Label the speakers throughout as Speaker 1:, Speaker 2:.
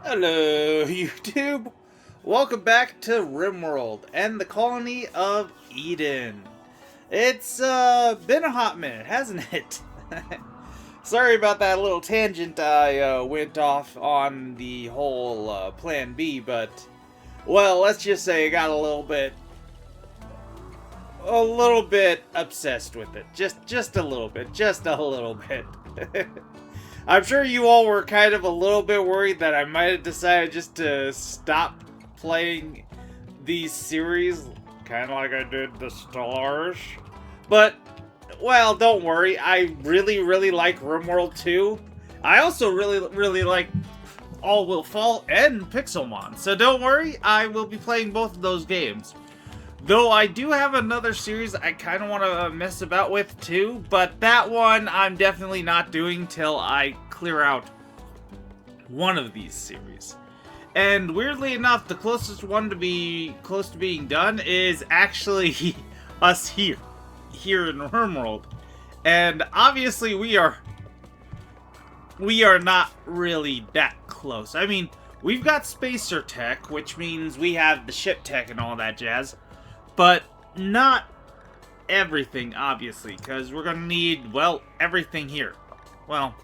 Speaker 1: Hello, YouTube! Welcome back to Rimworld and the Colony of Eden. It's been a hot minute, hasn't it? Sorry about that little tangent I went off on the whole Plan B, but well, let's just say I got a little bit obsessed with it. Just a little bit, just a little bit. I'm sure you all were kind of a little bit worried that I might have decided just to stop playing these series, kind of like I did the Stars. But, well, don't worry. I really like Rimworld 2. I also really like All Will Fall and Pixelmon. So don't worry, I will be playing both of those games. Though I do have another series I kind of want to mess about with too, but that one I'm definitely not doing till I clear out one of these series. And weirdly enough, the closest one to be close to being done is actually us here in Rimworld. And obviously we are not really that close. I mean, we've got spacer tech, which means we have the ship tech and all that jazz. But not everything, obviously, because we're going to need, well, everything here. Well,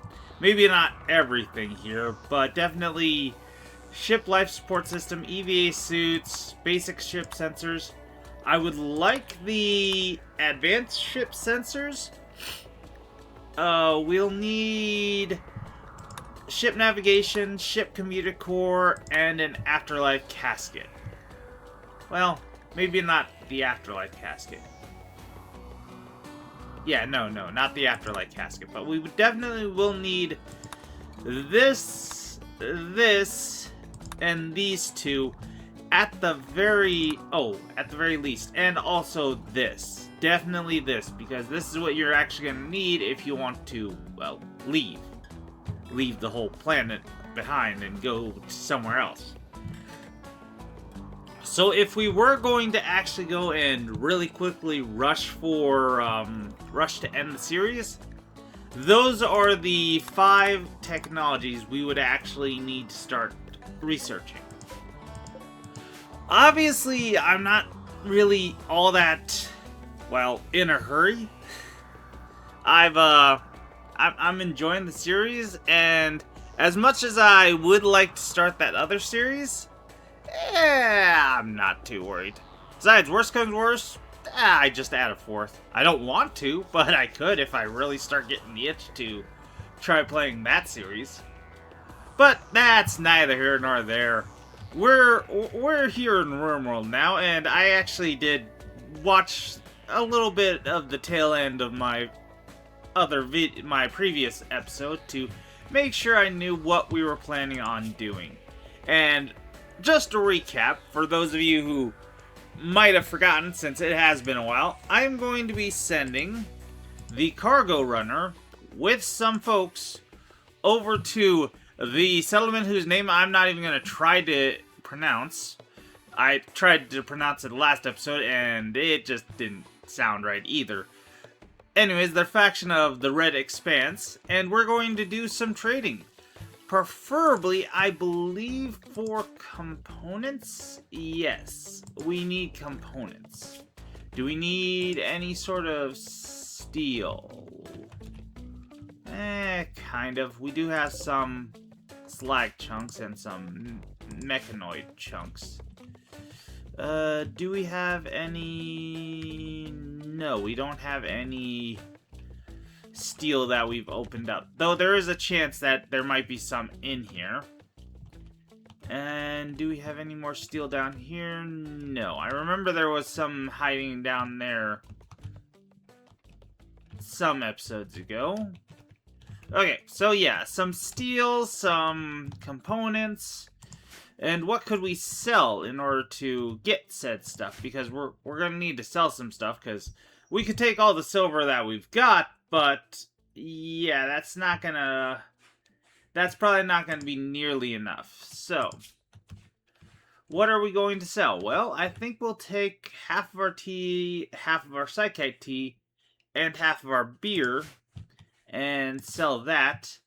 Speaker 1: maybe not everything here, but definitely ship life support system, EVA suits, basic ship sensors. I would like the advanced ship sensors. We'll need ship navigation, ship computer core, and an afterlife casket. Well, maybe not the afterlife casket. Yeah, no, not the afterlife casket. But we definitely will need this, and these two at the very least. And also this. Definitely this, because this is what you're actually going to need if you want to, well, leave the whole planet behind and go somewhere else. So if we were going to actually go and really quickly rush to end the series, those are the 5 technologies we would actually need to start researching. Obviously, I'm not really all that, well, in a hurry. I'm enjoying the series, and as much as I would like to start that other series, I'm not too worried. Besides, worst comes worst, I just add a 4th. I don't want to, but I could if I really start getting the itch to try playing that series. But that's neither here nor there. We're here in Rimworld now, and I actually did watch a little bit of the tail end of my previous episode to make sure I knew what we were planning on doing. And just to recap, for those of you who might have forgotten since it has been a while, I'm going to be sending the cargo runner with some folks over to the settlement whose name I'm not even going to try to pronounce. I tried to pronounce it last episode and it just didn't sound right either. Anyways, they're a faction of the Red Expanse, and we're going to do some trading. Preferably, I believe, for components? Yes, we need components. Do we need any sort of steel? Kind of. We do have some slag chunks and some mechanoid chunks. Do we have any? No, we don't have any steel that we've opened up. Though there is a chance that there might be some in here. And do we have any more steel down here? No. I remember there was some hiding down there some episodes ago. Okay, so yeah, some steel, some components. And what could we sell in order to get said stuff? Because we're going to need to sell some stuff, because we could take all the silver that we've got, but yeah, that's probably not gonna be nearly enough. So, what are we going to sell? Well, I think we'll take half of our tea, half of our Psychic tea, and half of our beer, and sell that.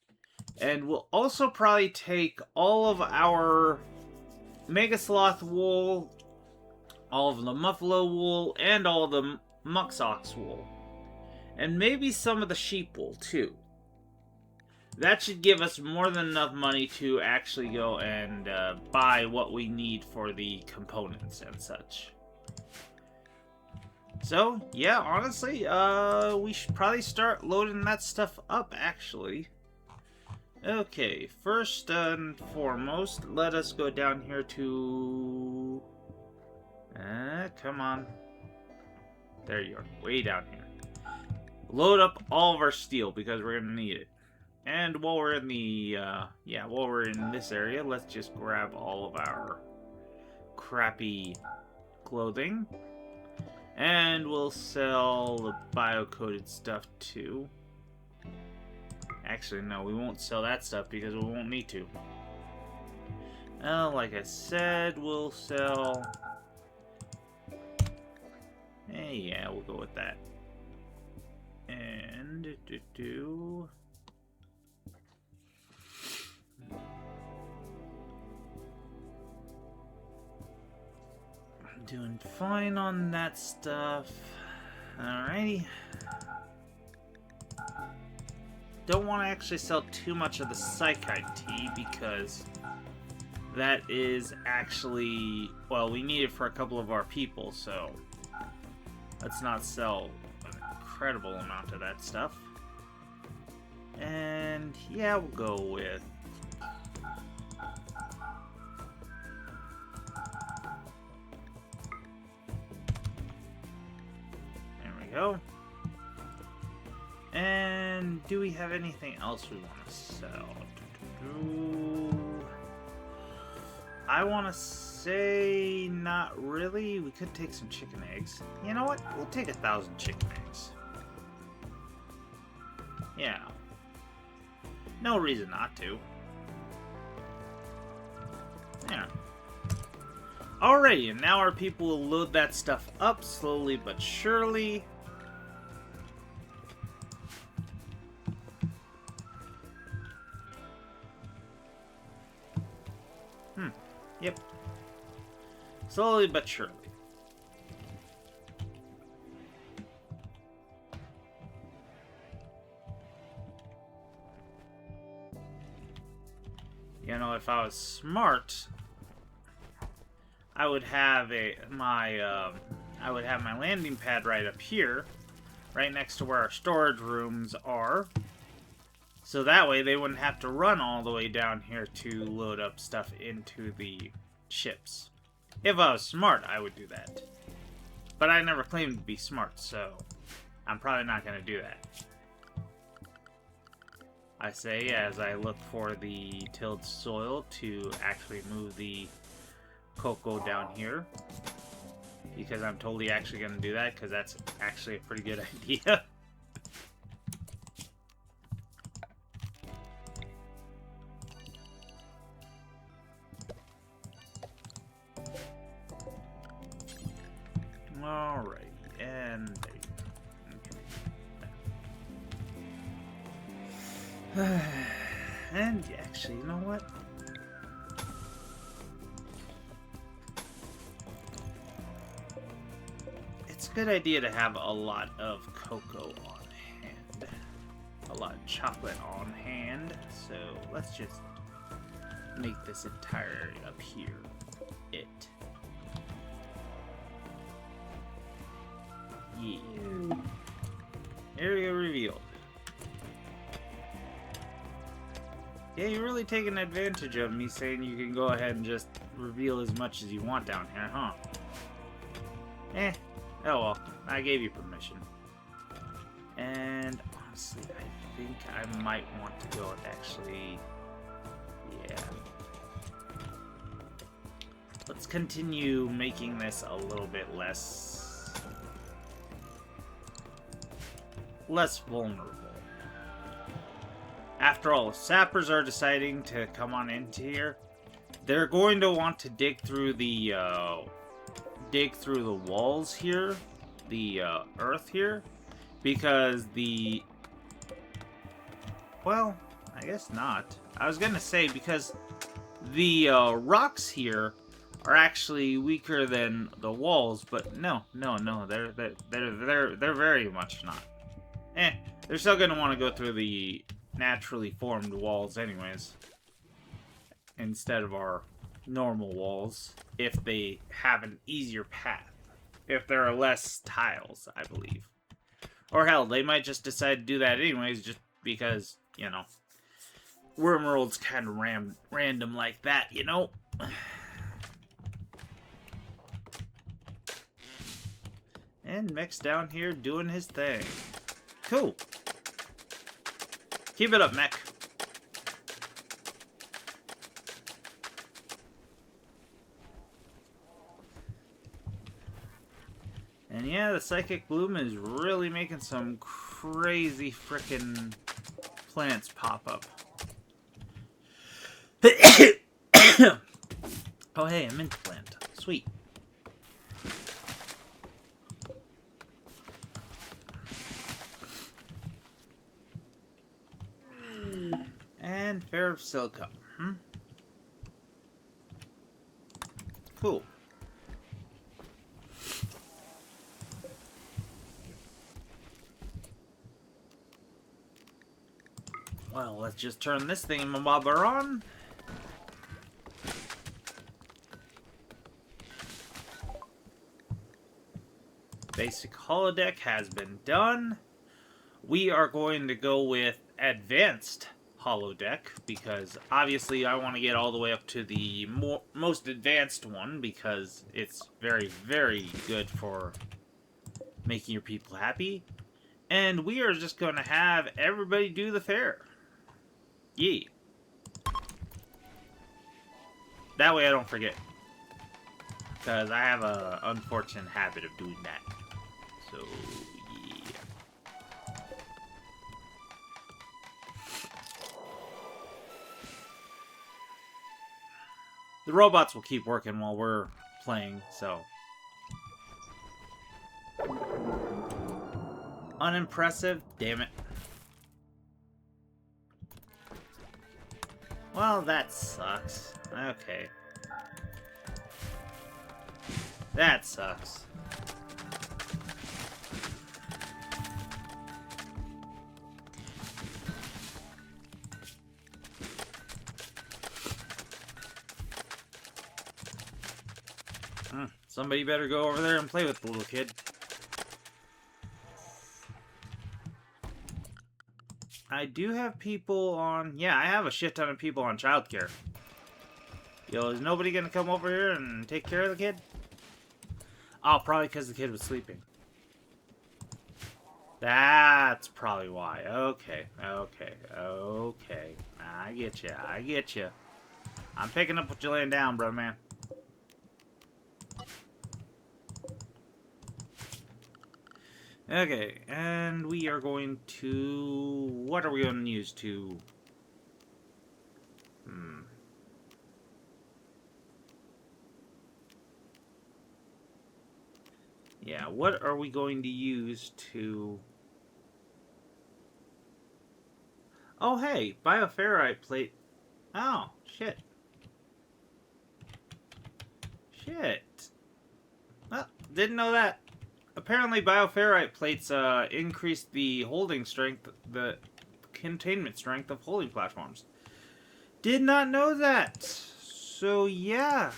Speaker 1: And we'll also probably take all of our Mega Sloth wool, all of the Muffalo wool, and all of the Muxox wool. And maybe some of the sheep wool, too. That should give us more than enough money to actually go and buy what we need for the components and such. So, yeah, honestly, we should probably start loading that stuff up, actually. Okay, first and foremost, let us go down here to... come on. There you are, way down here. Load up all of our steel, because we're going to need it. And while we're in the, while we're in this area, let's just grab all of our crappy clothing. And we'll sell the bio-coated stuff, too. Actually, no, we won't sell that stuff because we won't need to. Like I said, we'll sell... yeah, we'll go with that. And... I'm doing fine on that stuff. Alrighty. Don't want to actually sell too much of the Psychite tea because that is actually, well, we need it for a couple of our people, so let's not sell an incredible amount of that stuff. And yeah, we'll go with there we go. And do we have anything else we want to sell? I want to say not really. We could take some chicken eggs. You know what? We'll take 1,000 chicken eggs. Yeah. No reason not to. Yeah. Alrighty, and now our people will load that stuff up slowly but surely. Yep. Slowly but surely. You know, if I was smart, I would have my landing pad right up here, right next to where our storage rooms are. So that way they wouldn't have to run all the way down here to load up stuff into the ships. If I was smart, I would do that. But I never claimed to be smart, so I'm probably not going to do that. I say as I look for the tilled soil to actually move the cocoa down here. Because I'm totally actually going to do that, because that's actually a pretty good idea. Alright, and there you go. Okay. And actually, you know what? It's a good idea to have a lot of cocoa on hand. A lot of chocolate on hand. So let's just make this entire area up here it. Yeah. Area revealed. Yeah, you're really taking advantage of me saying you can go ahead and just reveal as much as you want down here, huh? Oh well, I gave you permission. And honestly, I think I might want to go and actually... yeah. Let's continue making this a little bit less vulnerable. After all, if sappers are deciding to come on into here, they're going to want to dig through the walls here, the earth here, because well, I guess not. I was gonna say, because the rocks here are actually weaker than the walls, but no, they're very much not. They're still gonna want to go through the naturally formed walls anyways, instead of our normal walls, if they have an easier path. If there are less tiles, I believe. Or hell, they might just decide to do that anyways, just because, you know, Rimworld's kind of random like that, you know? And Mech's down here doing his thing. Cool. Keep it up, Mech. And yeah, the Psychic Bloom is really making some crazy frickin' plants pop up. Oh hey, a mint plant. Sweet. And Fair of Silica. Cool. Well, let's just turn this thingamabobber on. Basic holodeck has been done. We are going to go with advanced holodeck, because obviously I want to get all the way up to the most advanced one, because it's very, very good for making your people happy. And we are just going to have everybody do the fair. Yeah. That way I don't forget, because I have an unfortunate habit of doing that. So, yeah. The robots will keep working while we're playing, so. Unimpressive? Damn it. Well, that sucks. Okay. That sucks. Somebody better go over there and play with the little kid. I do have people on... Yeah, I have a shit ton of people on childcare. Yo, is nobody gonna come over here and take care of the kid? Oh, probably because the kid was sleeping. That's probably why. Okay. I get you. I'm picking up what you're laying down, bro, man. Okay, and we are going to... What are we going to use to... Yeah, what are we going to use to... Oh, hey, bioferrite plate. Oh, shit. Well, didn't know that. Apparently, bioferrite plates increase the holding strength, the containment strength of holding platforms. Did not know that. So, yeah.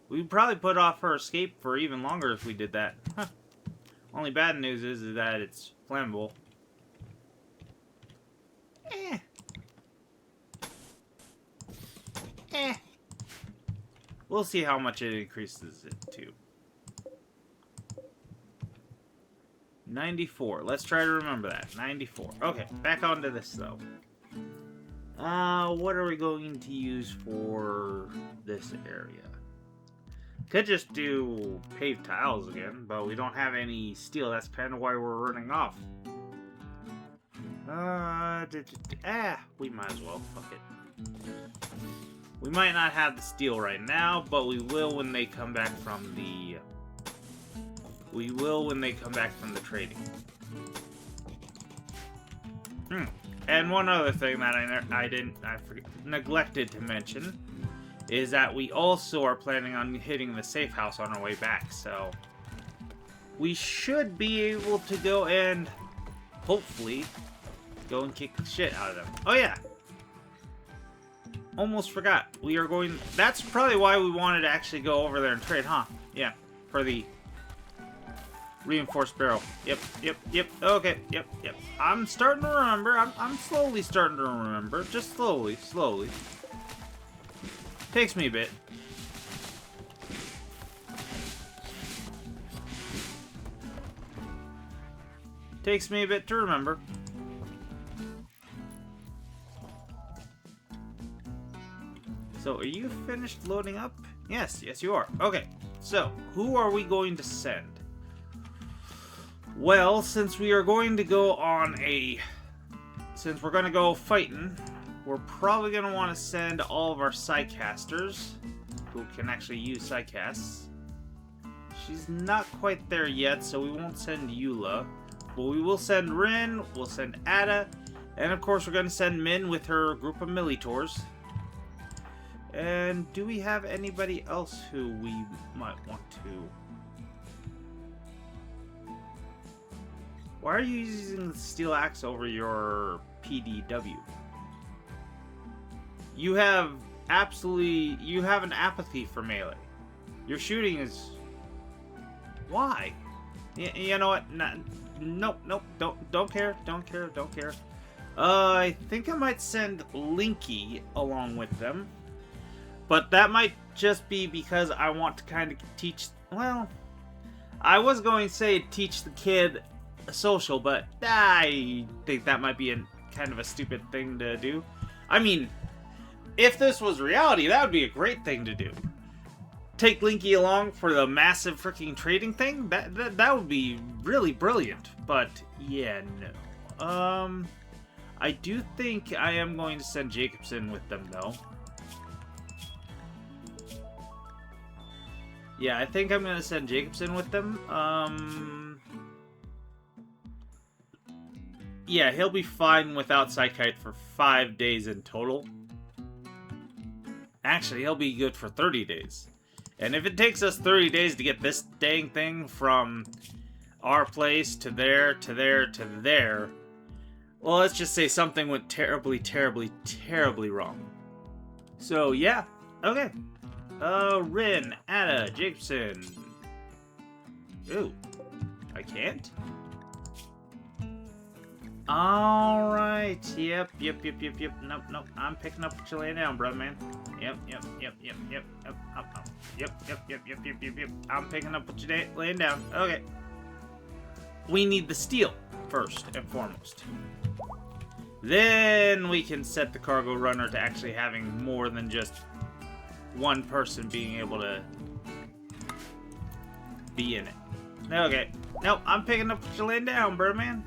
Speaker 1: We'd probably put off her escape for even longer if we did that. Huh. Only bad news is that it's flammable. We'll see how much it increases it to. 94. Let's try to remember that. 94. Okay, back onto this, though. What are we going to use for this area? Could just do paved tiles again, but we don't have any steel. That's kind of why we're running off. We might as well. Fuck it. We might not have the steel right now, but we will when they come back from the... trading. And one other thing that I neglected to mention is that we also are planning on hitting the safe house on our way back, so we should be able to go and hopefully go and kick the shit out of them. Oh yeah, almost forgot. We are going. That's probably why we wanted to actually go over there and trade, huh? Yeah, for the reinforced barrel. Yep. Okay, yep. I'm starting to remember. I'm slowly starting to remember. Just slowly. Takes me a bit. Takes me a bit to remember. So, are you finished loading up? Yes, you are. Okay, so, who are we going to send? Well, since we are going to go on since we're going to go fighting, we're probably going to want to send all of our Psycasters, who can actually use Psycasts. She's not quite there yet, so we won't send Eula. But we will send Rin, we'll send Ada, and of course we're going to send Min with her group of Militors. And do we have anybody else who we might want to... Why are you using the steel axe over your PDW? You have an apathy for melee. Your shooting is... Why? You know what? Nope, don't care. I think I might send Linky along with them. But that might just be because I want to kind of teach... Well, I was going to say teach the kid social, but I think that might be kind of a stupid thing to do. I mean, if this was reality, that would be a great thing to do. Take Linky along for the massive freaking trading thing? That would be really brilliant. But, yeah, no. I do think I am going to send Jacobson with them, though. Yeah, I think I'm going to send Jacobson with them. Yeah, he'll be fine without Psychite for 5 days in total. Actually, he'll be good for 30 days. And if it takes us 30 days to get this dang thing from our place to there, to there, to there, well, let's just say something went terribly wrong. So, yeah. Okay. Rin, Ada, Jacobson. Ooh. I can't? Alright. Yep. Nope. I'm picking up what you're laying down, brother, man. Yep. I'm picking up what you're laying down. Okay. We need the steel first and foremost. Then we can set the cargo runner to actually having more than just one person being able to be in it. Okay. Nope, I'm picking up what you're laying down, Birdman.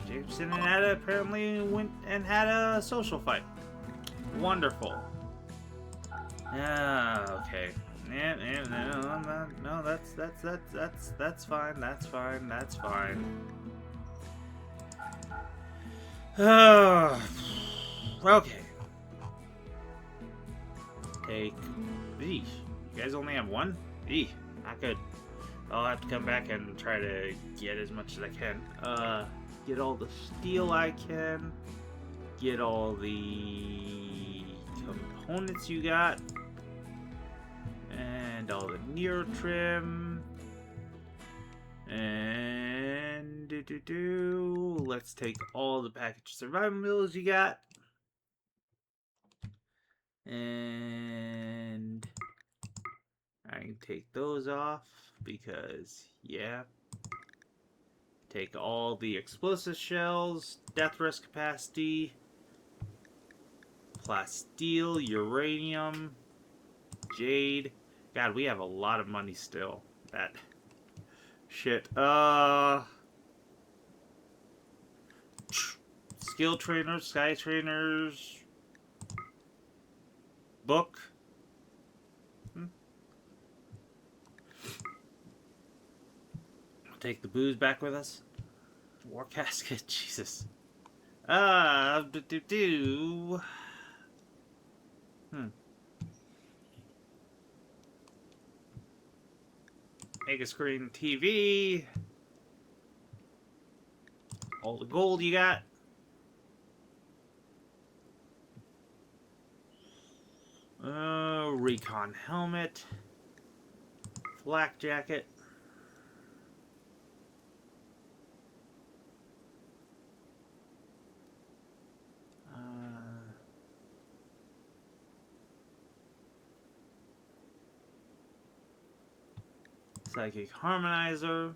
Speaker 1: Jacobson and Ada apparently went and had a social fight. Wonderful. Okay. No, that's fine. Okay. Take these. You guys only have one? Not good. I'll have to come back and try to get as much as I can. Get all the steel I can. Get all the components you got. And all the Nero trim. And let's take all the package survival meals you got. And I can take those off because, yeah. Take all the explosive shells, death risk capacity, plasteel, uranium, jade. God, we have a lot of money still. That shit. Skill trainers, sky trainers, book. Take the booze back with us. War casket, Jesus. Mega screen TV. All the gold you got. Recon helmet. Flak jacket. Psychic harmonizer.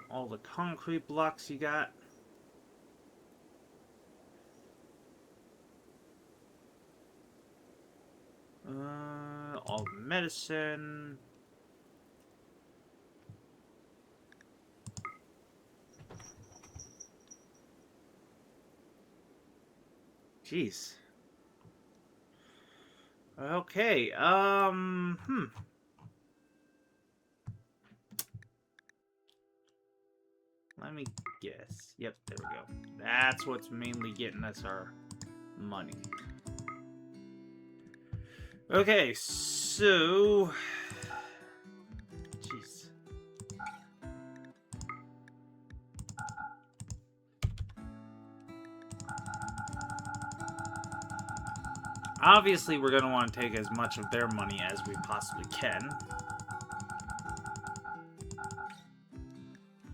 Speaker 1: All the concrete blocks you got. All the medicine. Jeez. Okay, Let me guess. Yep, there we go. That's what's mainly getting us our money. Okay, so... Jeez. Obviously, we're going to want to take as much of their money as we possibly can.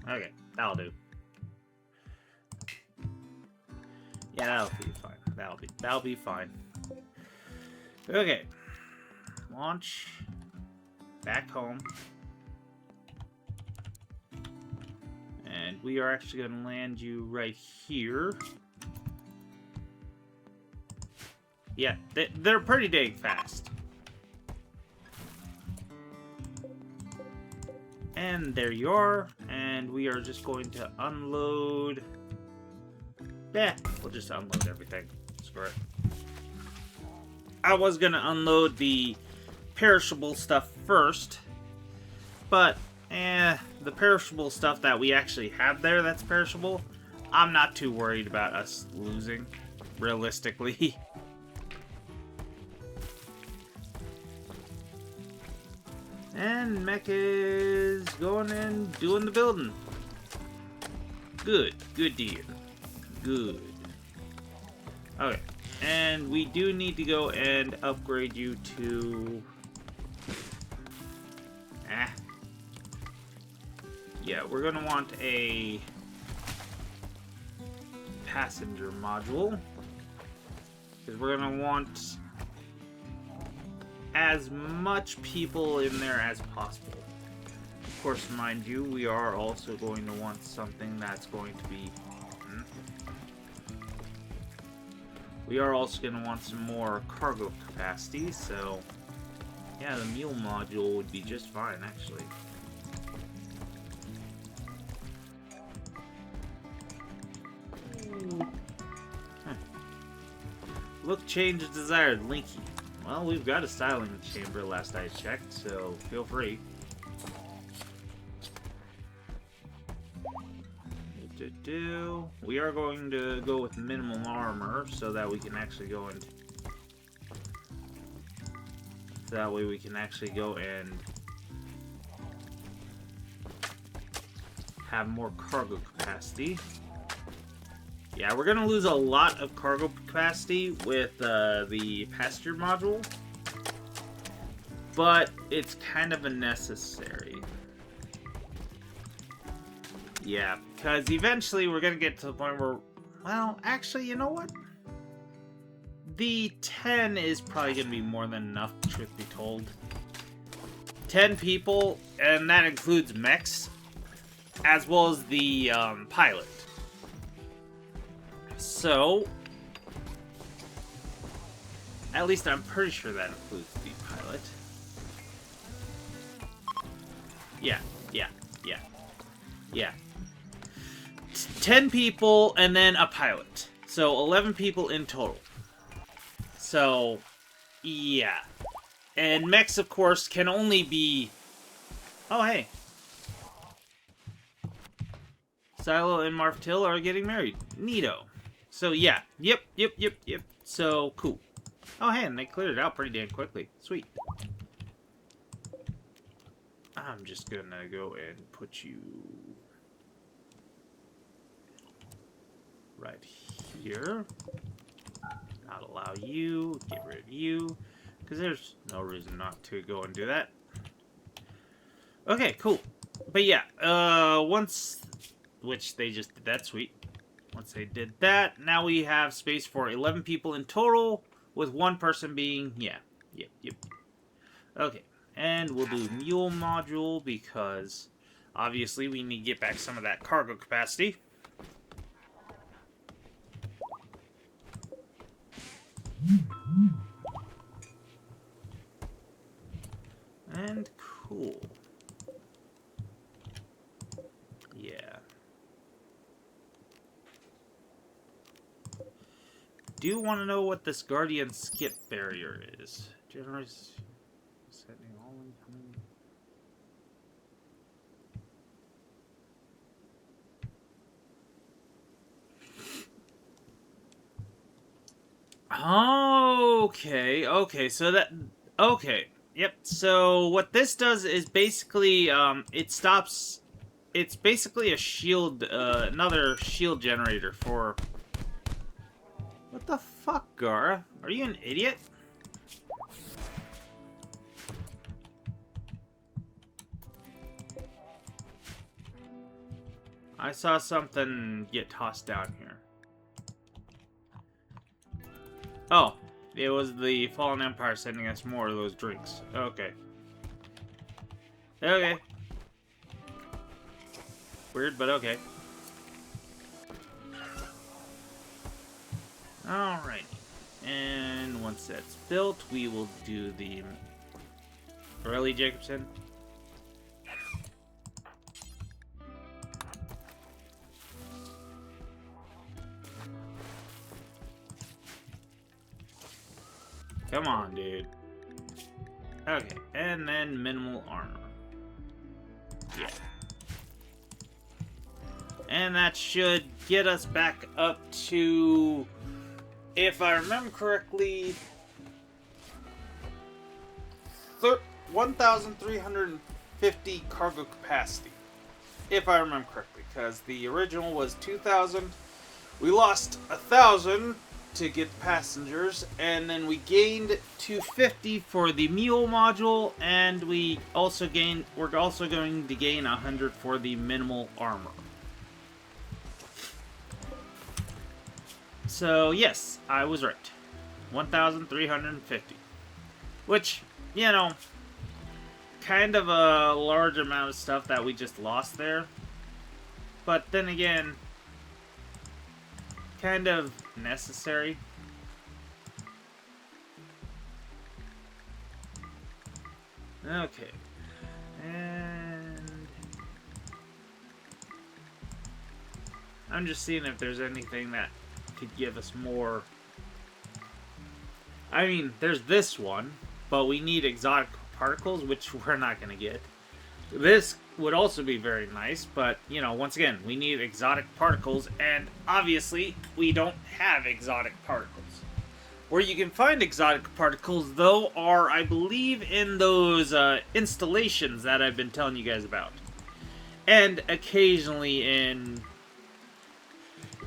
Speaker 1: Okay, that'll do. Yeah, that'll be fine. That'll be fine. Okay. Launch. Back home. And we are actually going to land you right here. Yeah, they're pretty dang fast. And there you are. And we are just going to unload. Yeah, we'll just unload everything. Screw it. I was going to unload the perishable stuff first. But, the perishable stuff that we actually have there that's perishable, I'm not too worried about us losing, realistically. And Mech is going and doing the building. Good. Good deal. Good. Okay. And we do need to go and upgrade you to... Yeah, we're going to want a passenger module. Because we're going to want as much people in there as possible. Of course, mind you, we are also going to want something that's going to be... We are also going to want some more cargo capacity, so... Yeah, the mule module would be just fine, actually. Look, change is desired, Linky. Well, we've got a styling chamber last I checked, so feel free. We are going to go with minimal armor so that we can actually go and... So that way we can actually go and have more cargo capacity. Yeah, we're going to lose a lot of cargo capacity with the passenger module, but it's kind of a necessary. Yeah, because eventually we're going to get to the point where, well, actually, you know what? The 10 is probably going to be more than enough, truth be told. 10 people, and that includes mechs, as well as the pilot. So, at least I'm pretty sure that includes the pilot. Yeah. 10 people and then a pilot. So, 11 people in total. So, yeah. And mechs, of course, can only be... Oh, hey. Silo and Marv Till are getting married. Neato. So, yeah. Yep. So, cool. Oh, hey, and they cleared it out pretty damn quickly. Sweet. I'm just gonna go and put you... right here. Not allow you. Get rid of you. Because there's no reason not to go and do that. Okay, cool. But yeah, once... Which they just did that, sweet. Once they did that, now we have space for 11 people in total, with one person being... Yeah. Yep. Okay, and we'll do mule module, because obviously we need to get back some of that cargo capacity. And cool. Yeah. Do want to know what this Guardian skip barrier is. Generally setting all incoming. Okay, so that... Okay, yep, so what this does is basically, it stops... It's basically a shield, another shield generator for... What the fuck, Gara? Are you an idiot? I saw something get tossed down here. Oh, it was the Fallen Empire sending us more of those drinks. Okay. Okay. Weird, but okay. Alright. And once that's built, we will do the... Really, Jacobson? Come on, dude. Okay, and then minimal armor. Yeah. And that should get us back up to, if I remember correctly, 1,350 cargo capacity. If I remember correctly, because the original was 2,000. We lost 1,000 to get passengers, and then we gained 250 for the mule module, and we're also going to gain 100 for the minimal armor. So yes, I was right. 1,350. Which, you know, kind of a large amount of stuff that we just lost there. But then again, kind of necessary. Okay. And I'm just seeing if there's anything that could give us more. I mean, there's this one, but we need exotic particles, which we're not going to get. This would also be very nice, but, you know, once again, we need exotic particles, and obviously, we don't have exotic particles. Where you can find exotic particles, though, are, I believe, in those installations that I've been telling you guys about. And occasionally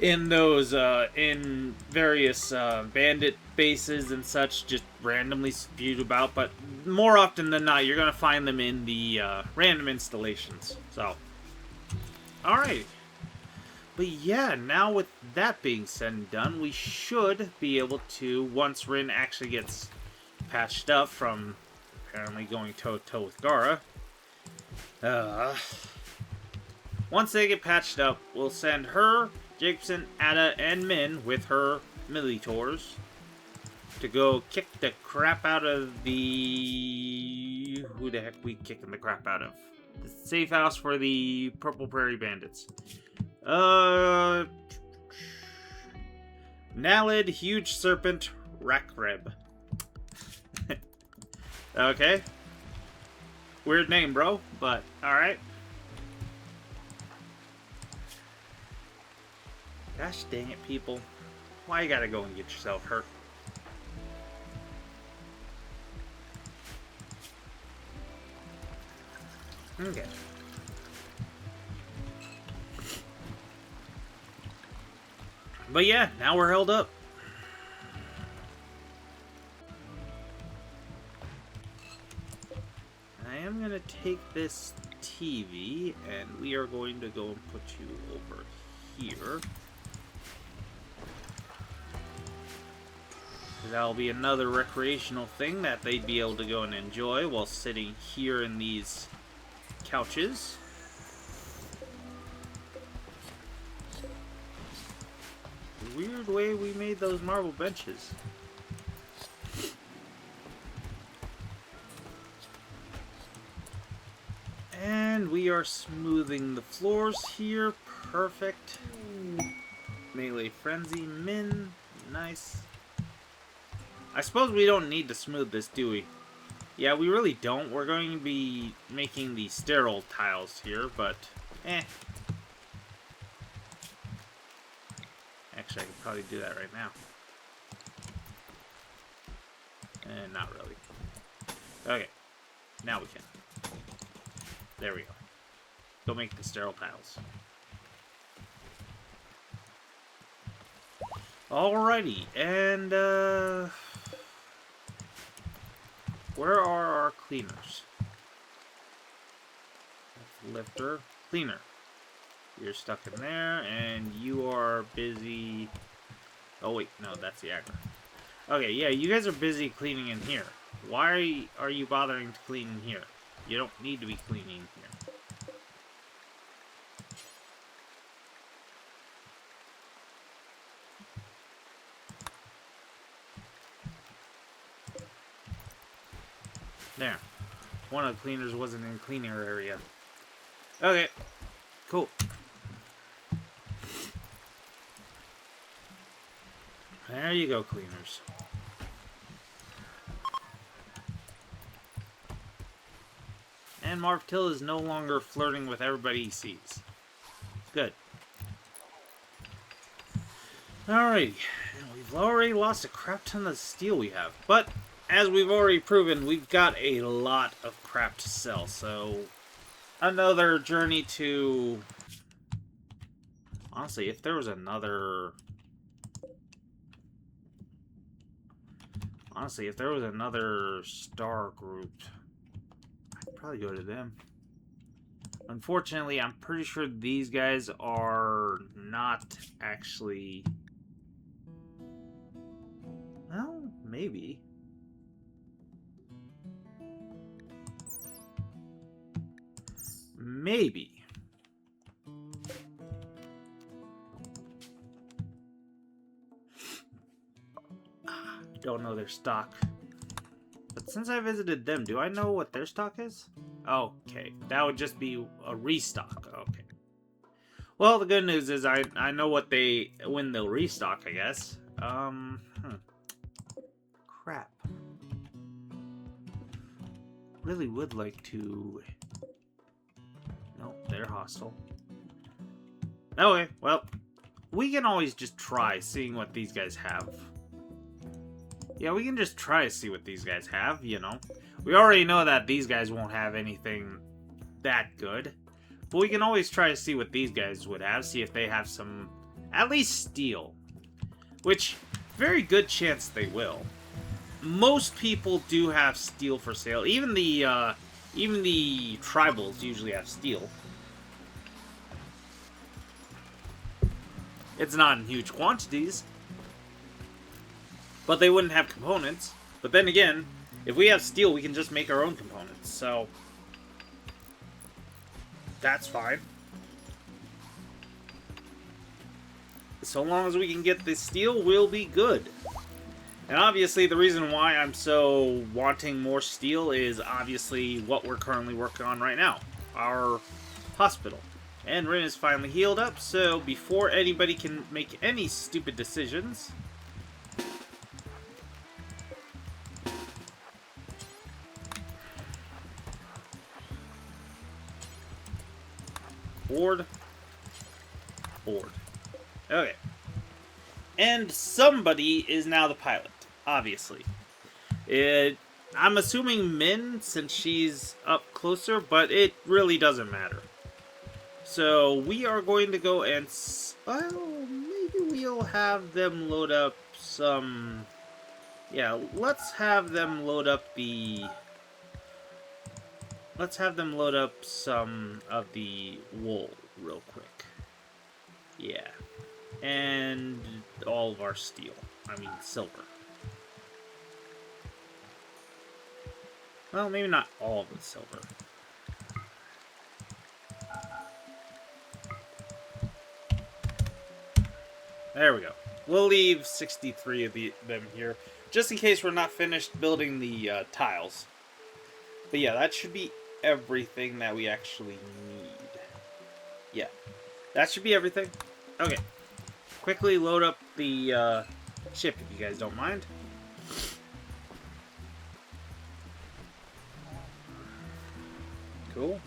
Speaker 1: in those, in various bandit bases and such, just randomly spewed about, but more often than not, you're going to find them in the random installations. So, alright. But yeah, now with that being said and done, we should be able to, once Rin actually gets patched up from apparently going toe-to-toe with Gara, once they get patched up, we'll send her, Jacobson, Ada, and Min with her Militors to go kick the crap out of the... Who the heck we kicking the crap out of? The safe house for the Purple Prairie Bandits. Nalid, Huge Serpent, Rakreb. Okay. Weird name, bro, but alright. Gosh dang it, people. Why you gotta go and get yourself hurt? Okay. But yeah, now we're held up. I am gonna take this TV and we are going to go and put you over here. That'll be another recreational thing that they'd be able to go and enjoy while sitting here in these couches. Weird way we made those marble benches. And we are smoothing the floors here. Perfect. Melee Frenzy Min. Nice. I suppose we don't need to smooth this, do we? Yeah, we really don't. We're going to be making the sterile tiles here, but Actually, I could probably do that right now. Not really. Okay. Now we can. There we go. Go make the sterile tiles. Alrighty, and where are our cleaners? Lifter, cleaner. You're stuck in there, and you are busy. Oh wait, no, that's the aggro. Okay, yeah, you guys are busy cleaning in here. Why are you bothering to clean in here? You don't need to be cleaning here. There. One of the cleaners wasn't in cleaner area. Okay. Cool. There you go, cleaners. And Marv Till is no longer flirting with everybody he sees. Good. Alrighty. We've already lost a crap ton of steel we have. But, as we've already proven, we've got a lot of crap to sell. So, another journey to... Honestly, if there was another... Honestly, if there was another star group, I'd probably go to them. Unfortunately, I'm pretty sure these guys are not actually... Well, maybe. Maybe. Don't know their stock. But since I visited them, do I know what their stock is? Okay, that would just be a restock. Okay. Well, the good news is I know what when they'll restock, I guess. Crap. Really would like to... No, they're hostile. Okay, well, we can always just try seeing what these guys have. Yeah, we can just try to see what these guys have, you know. We already know that these guys won't have anything that good. But we can always try to see what these guys would have. See if they have some, at least steel. Which, very good chance they will. Most people do have steel for sale. Even the tribals usually have steel. It's not in huge quantities. But they wouldn't have components. But then again, if we have steel, we can just make our own components. So, that's fine. So long as we can get the steel, we'll be good. And obviously, the reason why I'm so wanting more steel is obviously what we're currently working on right now. Our hospital. And Rin is finally healed up, so before anybody can make any stupid decisions... Board. Board. Okay. And somebody is now the pilot, obviously. I'm assuming Min, since she's up closer, but it really doesn't matter. So we are going to go and... well, maybe we'll have them load up some... Yeah, let's have them load up the... Let's have them load up some of the wool real quick. Yeah. And all of our steel. I mean, silver. Well, maybe not all of the silver. There we go. We'll leave 63 of them here, just in case we're not finished building the tiles. But yeah, that should be everything that we actually need. Yeah, that should be everything. Okay. Quickly load up the ship if you guys don't mind. Cool.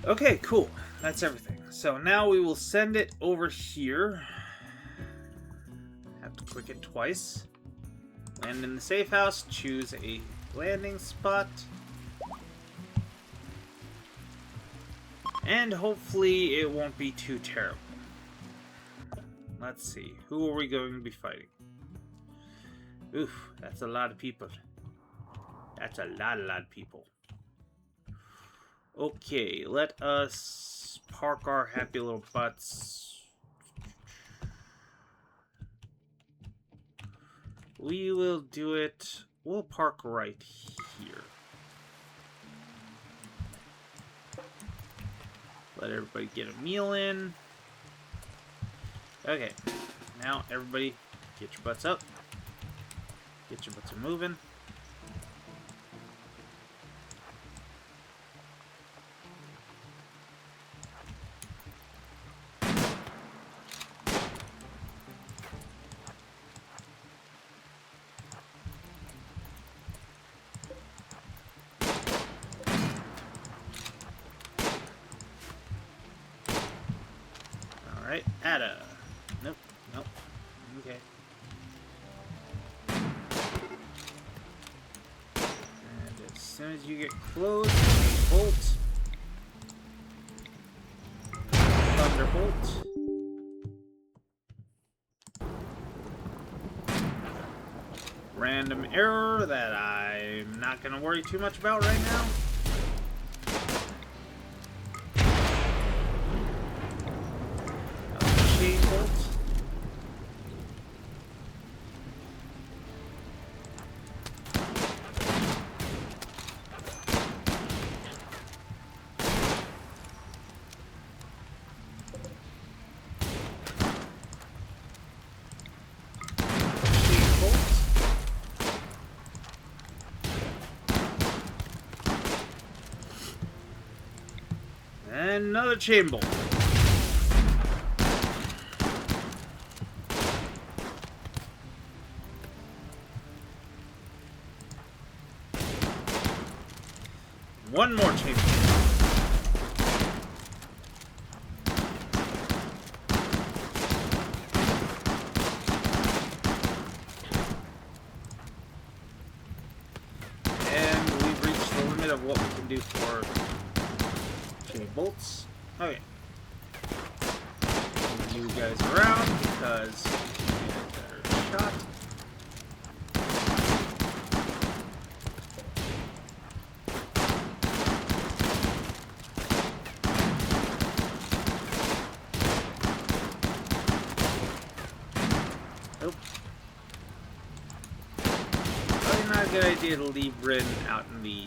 Speaker 1: Okay, cool. That's everything. So now we will send it over here. Have to click it twice. Land in the safe house. Choose a landing spot. And hopefully it won't be too terrible. Let's see. Who are we going to be fighting? Oof, that's a lot of people. That's a lot of people. Okay, let us park our happy little butts. We will do it. We'll park right here. Let everybody get a meal in. Okay, now everybody get your butts up. Get your butts moving. Alright, Ada. Nope, nope. Okay. And as soon as you get close, bolt. Thunderbolt. Random error that I'm not going to worry too much about right now. Chain bolt. And another chain bolt. One more chain bolt. And we've reached the limit of what we can do for chain bolts. Okay. Move you guys around because you need a better shot. Nope. Probably not a good idea to leave Rin out in the...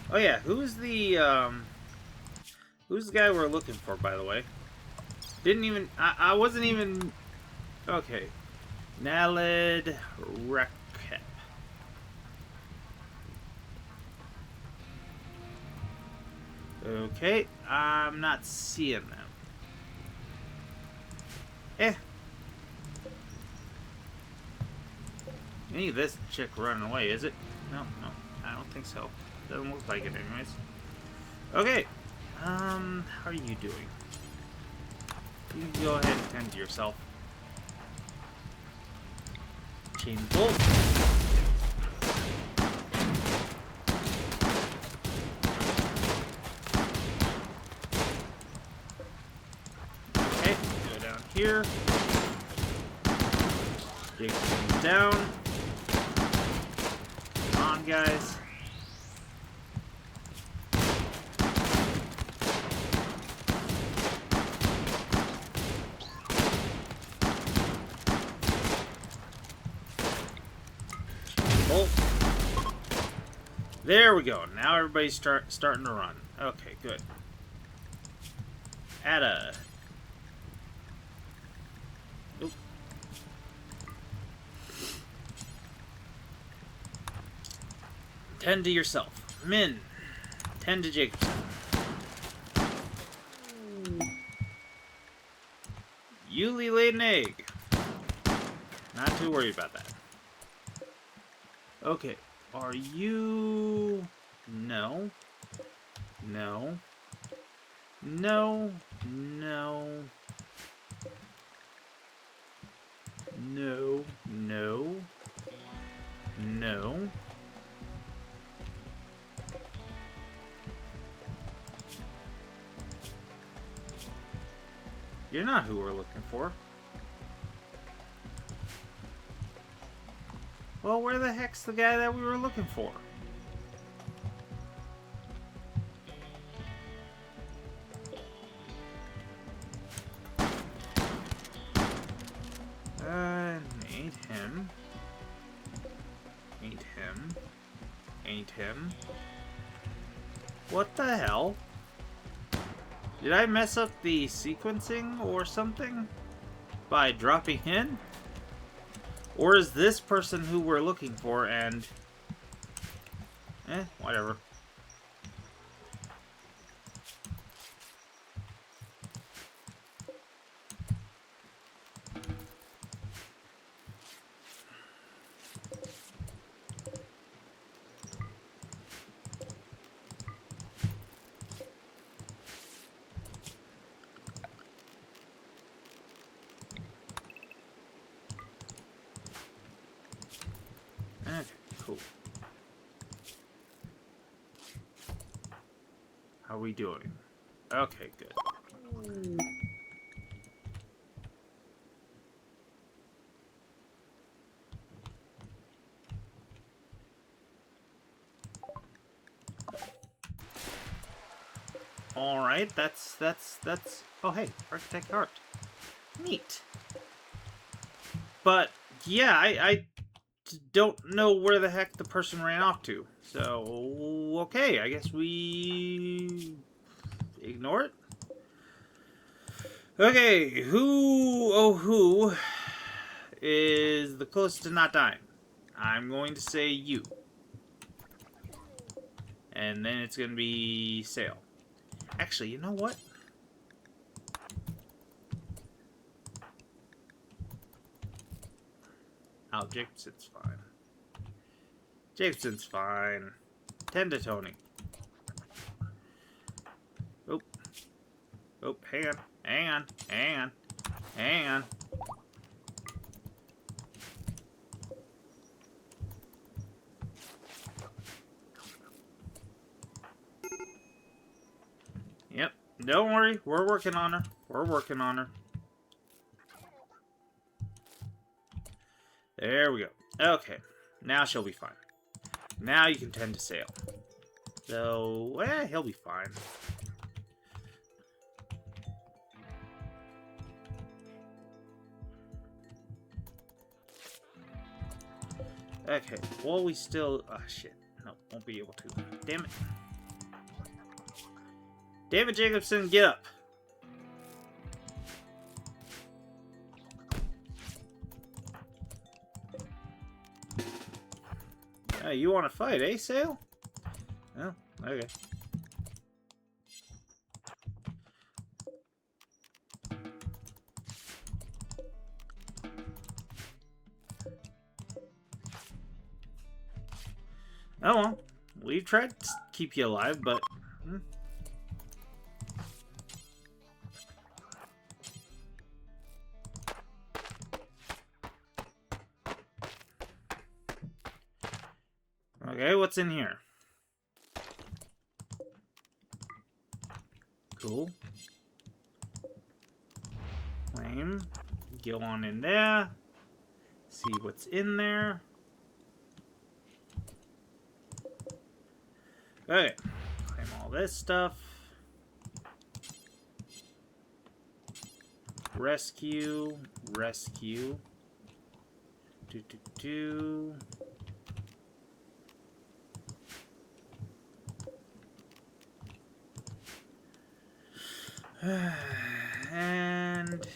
Speaker 1: Oh yeah, who's the guy we're looking for, by the way? Didn't even... I wasn't even... Okay. Naled Rekep. Okay, I'm not seeing them. Any of this chick running away, is it? No, I don't think so. Doesn't look like it anyways. Okay, how are you doing? You can go ahead and tend to yourself. Chain bolt. Okay, go down here. Dig things down. Come on, guys. Bolt. There we go. Now everybody's starting to run. Okay, good. Add a... Oop. Tend to yourself. Min. Tend to Jacobson. Yuli laid an egg. Not too worried about that. Okay. Are you... No. No. No. No. No. No. No. You're not who we're looking for. Well, where the heck's the guy that we were looking for? Ain't him. Ain't him. Ain't him. What the hell? Did I mess up the sequencing or something by dropping in? Or is this person who we're looking for and... whatever. Okay, cool. How are we doing? Okay, good. All right, that's. Oh, hey, architect art. Neat. But yeah, I don't know where the heck the person ran off to. So, okay, I guess we ignore it. Okay, who is the closest to not dying? I'm going to say you. And then it's going to be Sail. Actually, you know what? Oh, Jacobson's fine. Jacobson's fine. Tend to Tony. Oh. Oh, hang on. Hang on. Hang on. Hang on. Yep. Don't worry. We're working on her. We're working on her. There we go. Okay. Now she'll be fine. Now you can tend to Sail. So, he'll be fine. Okay. Well, we still... Oh, shit. No, won't be able to. Damn it. Damn it, Jacobson, get up. You want to fight, eh, Sail? Oh, okay. Oh well, we've tried to keep you alive, but... Okay, what's in here? Cool. Flame. Go on in there. See what's in there. Okay. Claim all this stuff. Rescue. Rescue. Do. And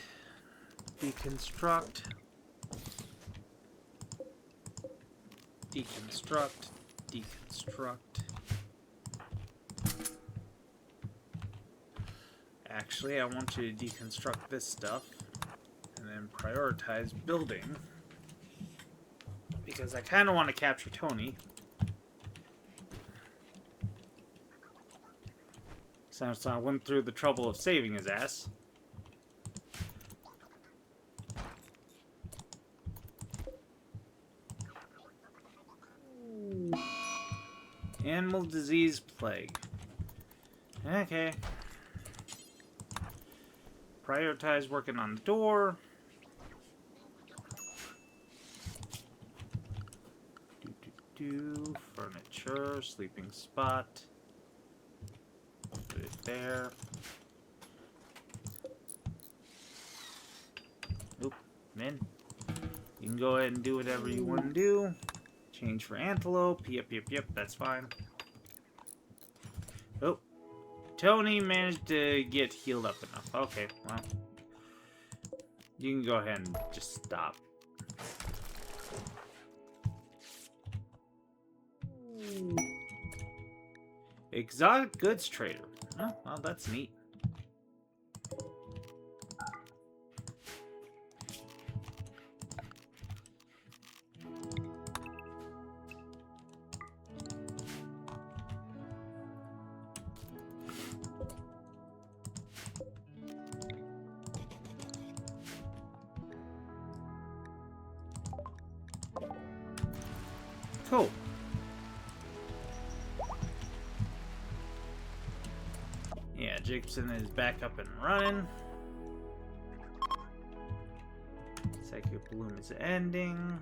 Speaker 1: deconstruct. Deconstruct. Deconstruct. Actually, I want you to deconstruct this stuff and then prioritize building. Because I kind of want to capture Tony. So I went through the trouble of saving his ass. Animal disease plague. Okay. Prioritize working on the door. Furniture, sleeping spot. Put it there. Oop, man. You can go ahead and do whatever you want to do. Change for antelope. Yep, that's fine. Oh. Tony managed to get healed up enough. Okay, well. You can go ahead and just stop. Exotic goods trader. Oh, well, that's neat. Cool. Yeah, Jacobson is back up and running. Psychic Bloom is ending.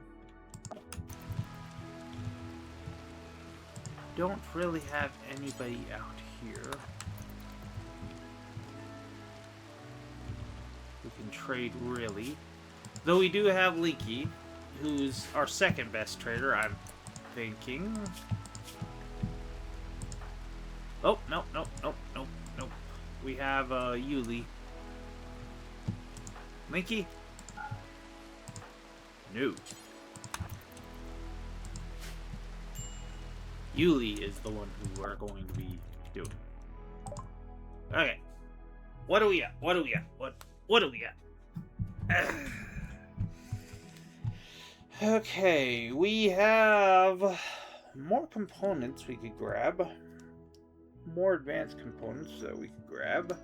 Speaker 1: Don't really have anybody out here. We can trade, really. Though we do have Leaky, who's our second best trader, I'm thinking. Oh, nope. We have Yuli. Linky? No. Yuli is the one who we're going to be doing. Okay. What do we got? What do we got? Okay, we have more components we could grab. More advanced components that we could grab.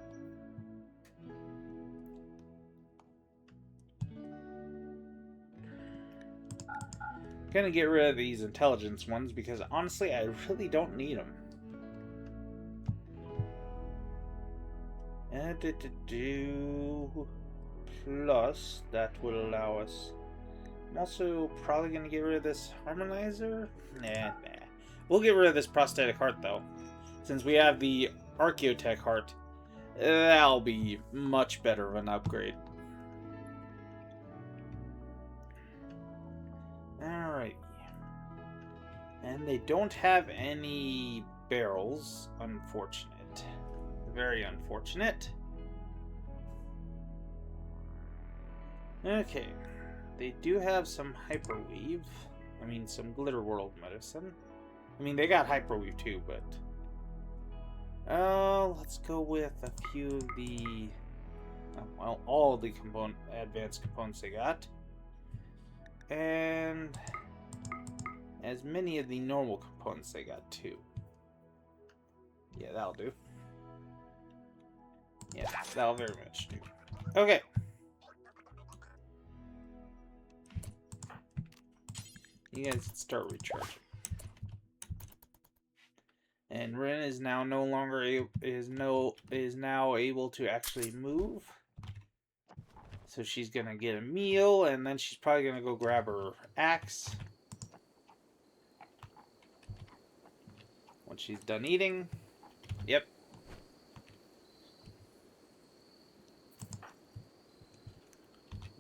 Speaker 1: Gonna get rid of these intelligence ones because honestly I really don't need them. Plus that will allow us. I'm also probably gonna get rid of this harmonizer. Nah. We'll get rid of this prosthetic heart though. Since we have the Archaeotech heart, that'll be much better of an upgrade. Alright. And they don't have any barrels. Unfortunate. Very unfortunate. Okay. They do have some hyperweave. I mean, some glitter world medicine. I mean, they got hyperweave too, but... let's go with a few of the... well, all the advanced components they got. And as many of the normal components they got too. Yeah, that'll do. Yeah, that'll very much do. Okay. You guys start recharging. And Rin is now no longer is now able to actually move. So she's gonna get a meal, and then she's probably gonna go grab her axe once she's done eating. Yep.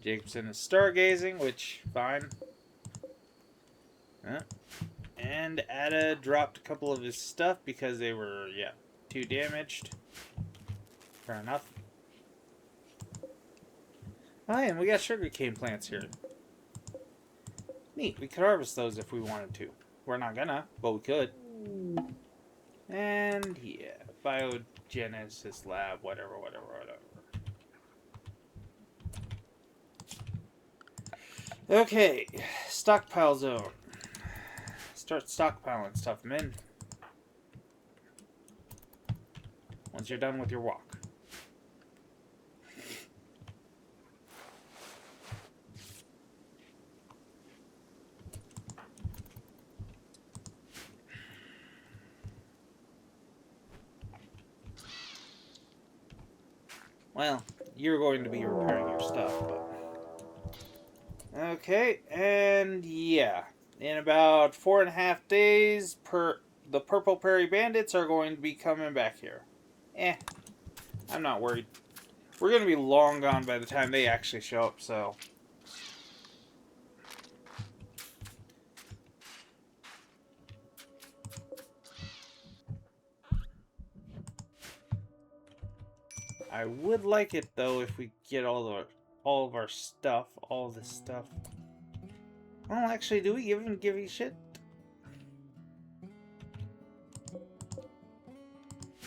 Speaker 1: Jacobson is stargazing, which fine. And Ada dropped a couple of his stuff because they were, yeah, too damaged. Fair enough. Oh, and we got sugarcane plants here. Neat. We could harvest those if we wanted to. We're not gonna, but we could. And, yeah, biogenesis lab, whatever. Okay, stockpile zone. Start stockpiling stuff, men. Once you're done with your walk. Well, you're going to be repairing your stuff, but... Okay, and yeah. In about 4.5 days, the Purple Prairie Bandits are going to be coming back here. I'm not worried. We're going to be long gone by the time they actually show up, so... I would like it, though, if we get all of our stuff, all this stuff. Well, actually, do we even give you shit?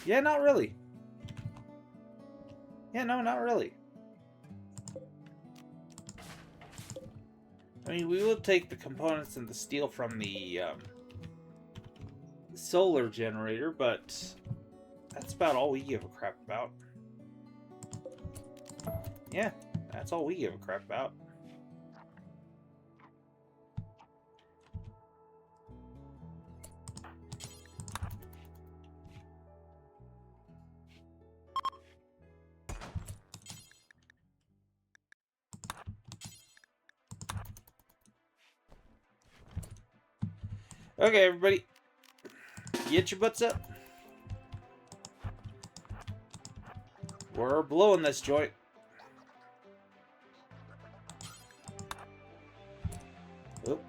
Speaker 1: Yeah, not really. Yeah, no, not really. I mean, we will take the components and the steel from the solar generator, but that's about all we give a crap about. Yeah, that's all we give a crap about. Okay, everybody, get your butts up. We're blowing this joint. Oop.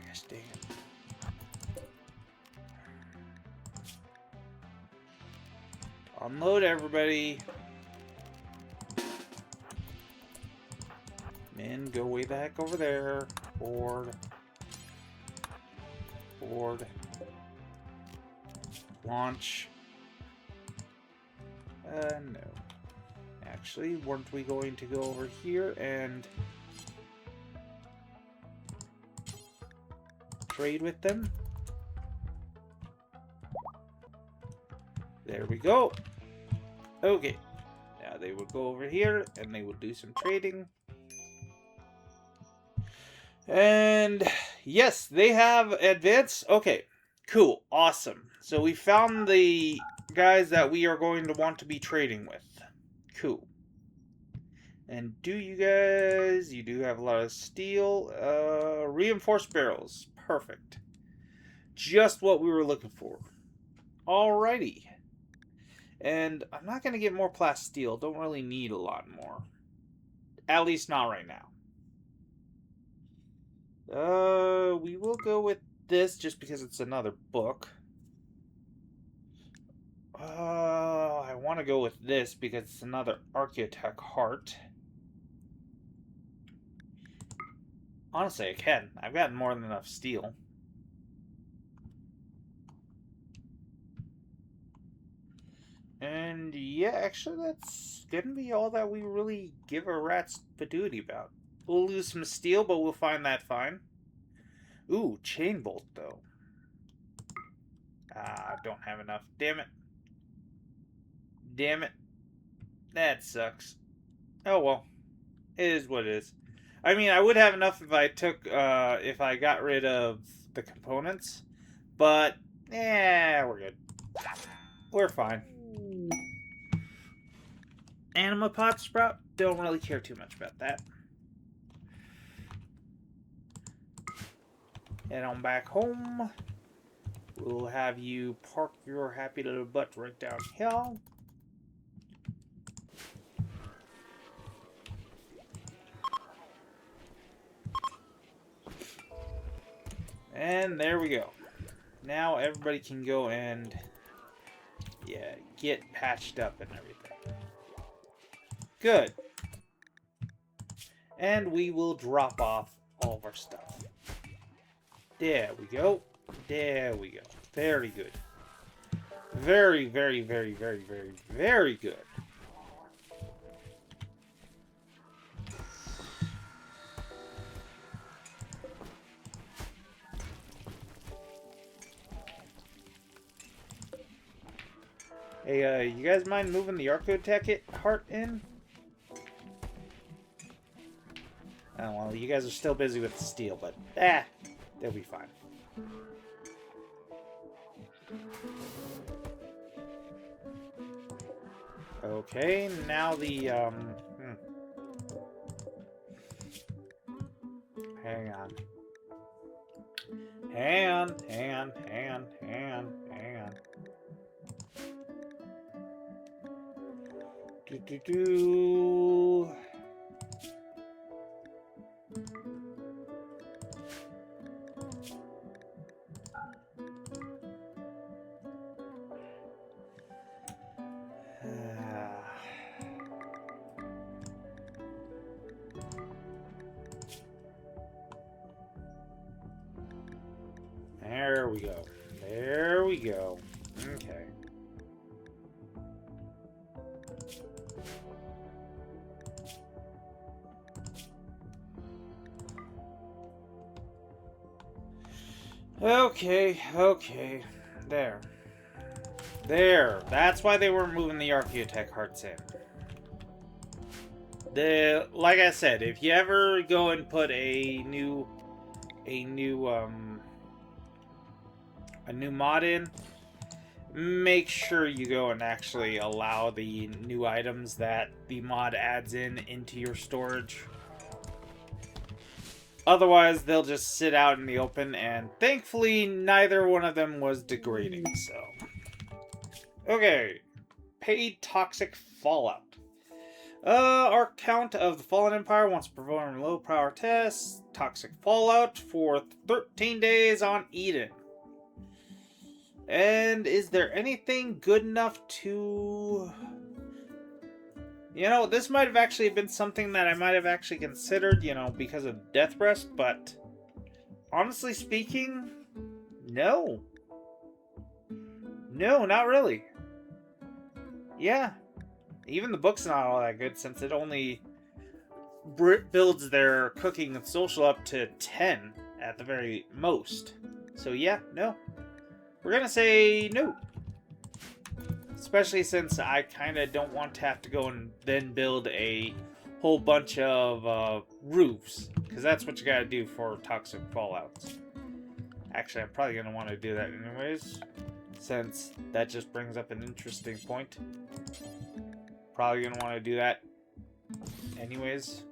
Speaker 1: Gosh dang it. Unload everybody. Men, go way the heck over there. Board. Launch. No. Actually, weren't we going to go over here and trade with them? There we go. Okay. Now they would go over here and they would do some trading. And yes, they have advanced. Okay, cool, awesome. So we found the guys that we are going to want to be trading with. Cool. And you do have a lot of steel. Reinforced barrels. Perfect. Just what we were looking for. Alrighty. And I'm not going to get more plasteel. Don't really need a lot more. At least not right now. We will go with this just because it's another book. I want to go with this because it's another Archaeotech heart. Honestly, I can. I've got more than enough steel. And yeah, actually, that's gonna be all that we really give a rat's patootie about. We'll lose some steel, but we'll find that fine. Ooh, chain bolt, though. Ah, don't have enough. Damn it. Damn it. That sucks. Oh, well. It is what it is. I mean, I would have enough if I took, if I got rid of the components. But, yeah, we're good. We're fine. Anima pot sprout? Don't really care too much about that. Head on back home. We'll have you park your happy little butt right down here. And there we go. Now everybody can go and, yeah, get patched up and everything. Good. And we will drop off all of our stuff. There we go. There we go. Very good. Very, very, very, very, very, very good. Hey, you guys mind moving the Archotech heart in? Oh, well, you guys are still busy with the steel, but, they'll be fine. Okay, now the, Hang on. Hang on. Do. There we go. There we go. Okay. Okay. There. That's why they were moving the Archotech hearts in. Like I said, if you ever go and put a new mod in, make sure you go and actually allow the new items that the mod adds into your storage. Otherwise, they'll just sit out in the open, and thankfully, neither one of them was degrading, so. Okay. Paid toxic fallout. Our count of the Fallen Empire wants to perform low power tests. Toxic fallout for 13 days on Eden. And is there anything good enough to... You know, this might have actually been something that I might have actually considered, you know, because of Death Breast, but honestly speaking, no. No, not really. Yeah. Even the book's not all that good since it only builds their cooking and social up to 10 at the very most. So yeah, no. We're gonna say no. Especially since I kind of don't want to have to go and then build a whole bunch of roofs. Because that's what you gotta do for toxic fallouts. Actually, I'm probably gonna want to do that anyways. Since that just brings up an interesting point. Probably gonna want to do that anyways.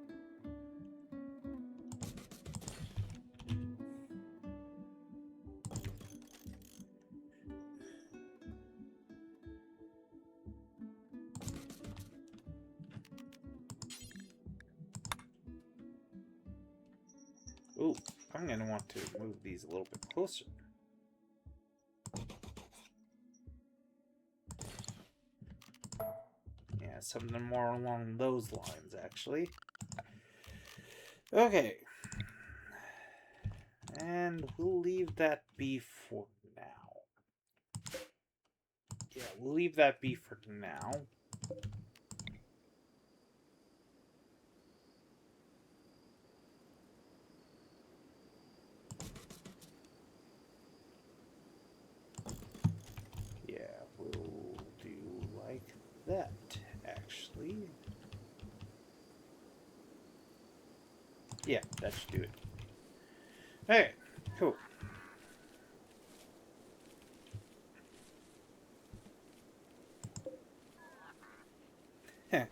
Speaker 1: Ooh, I'm gonna want to move these a little bit closer. Yeah, something more along those lines, actually. Okay. And we'll leave that be for now. Yeah, we'll leave that be for now. Yeah, we'll do like that, actually. Yeah, that should do it. Okay, cool. Heh.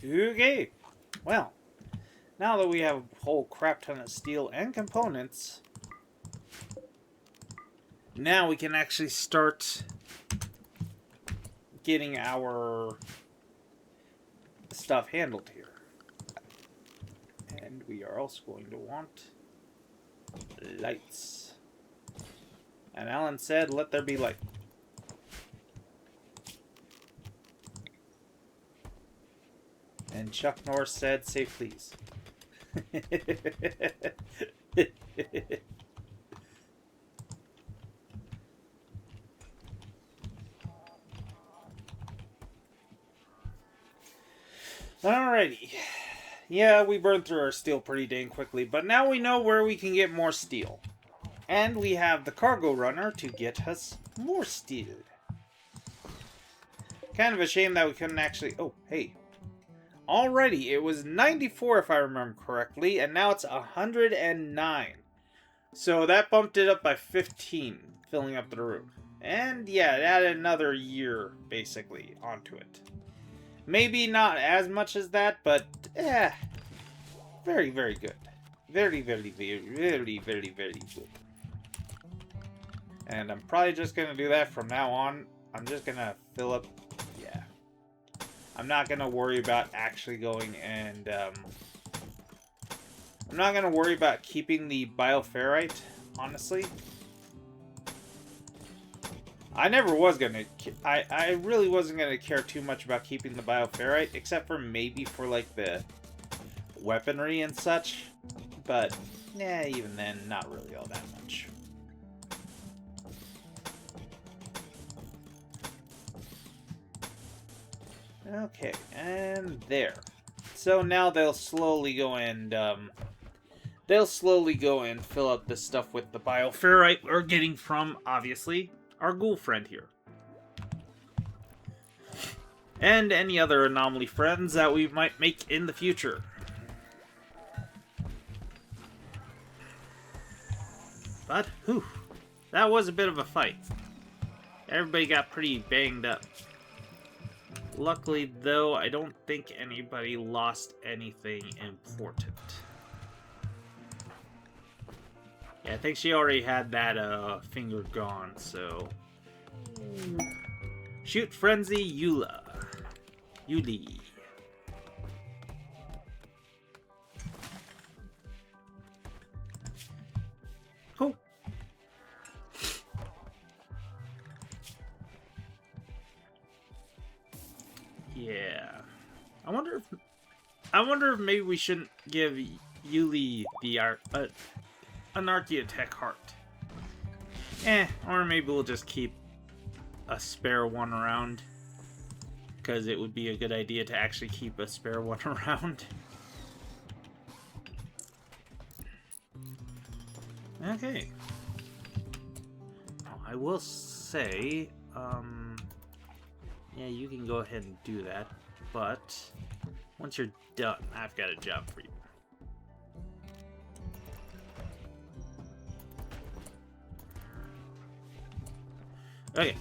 Speaker 1: Okay, well, now that we have a whole crap ton of steel and components, now we can actually start getting our stuff handled here. And we are also going to want lights. And Alan said, let there be light. And Chuck Norris said, say please. Alrighty. Yeah, we burned through our steel pretty dang quickly, but now we know where we can get more steel. And we have the cargo runner to get us more steel. Kind of a shame that we couldn't actually... Oh, hey. Already, it was 94 if I remember correctly, and now it's 109. So that bumped it up by 15, filling up the roof. And yeah, it added another year, basically, onto it. Maybe not as much as that, but very, very good. Very, very, very, very, very, very good. And I'm probably just going to do that from now on. I'm just going to fill up... Yeah. I'm not going to worry about actually going and... I'm not going to worry about keeping the bioferrite, honestly. I never was going to... I really wasn't going to care too much about keeping the bioferrite, except for maybe for, like, the weaponry and such. But, yeah, even then, not really all that much. Okay, and there. So now they'll slowly go and, fill up this stuff with the bioferrite we're getting from, obviously, our ghoul friend here. And any other anomaly friends that we might make in the future. But, whew, that was a bit of a fight. Everybody got pretty banged up. Luckily, though, I don't think anybody lost anything important. Yeah, I think she already had that finger gone, so... Shoot Frenzy Yuli. Cool. Yeah. I wonder if maybe we shouldn't give Yuli the Anarchia Tech heart. Or maybe we'll just keep a spare one around. Because it would be a good idea to actually keep a spare one around. Okay. I will say, yeah, you can go ahead and do that, but once you're done, I've got a job for you. Okay.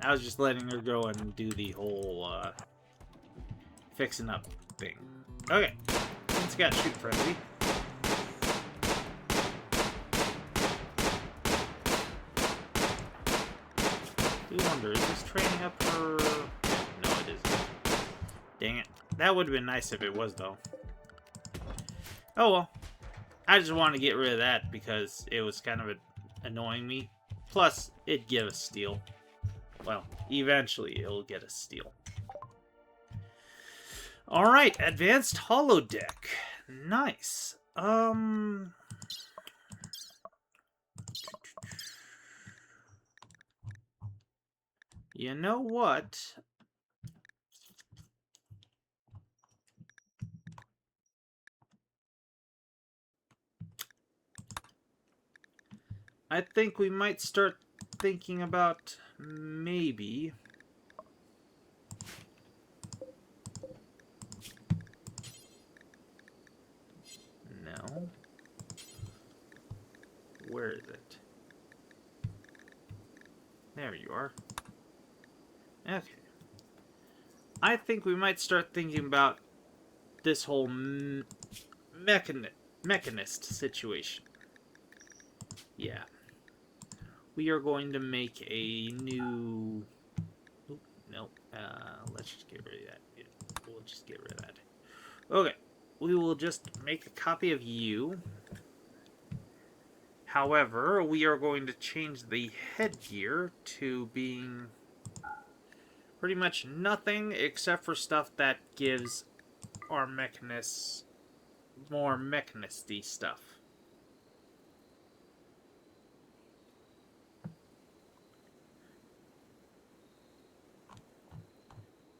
Speaker 1: I was just letting her go and do the whole, fixing up thing. Okay. It's got shoot frenzy. I do wonder, is this training up for... No, it isn't. Dang it. That would have been nice if it was, though. Oh, well. I just wanted to get rid of that because it was kind of annoying me. Plus, it'd get us steel. Well, eventually it'll get us steel. Alright, advanced holodeck. Nice. You know what? I think we might start thinking about maybe... No. Where is it? There you are. Okay. I think we might start thinking about this whole mechanist situation. Yeah. We are going to make a new... Oop, no. Let's just get rid of that. We'll just get rid of that. Okay. We will just make a copy of you. However, we are going to change the headgear to being pretty much nothing except for stuff that gives our mechanists more mechanisty stuff.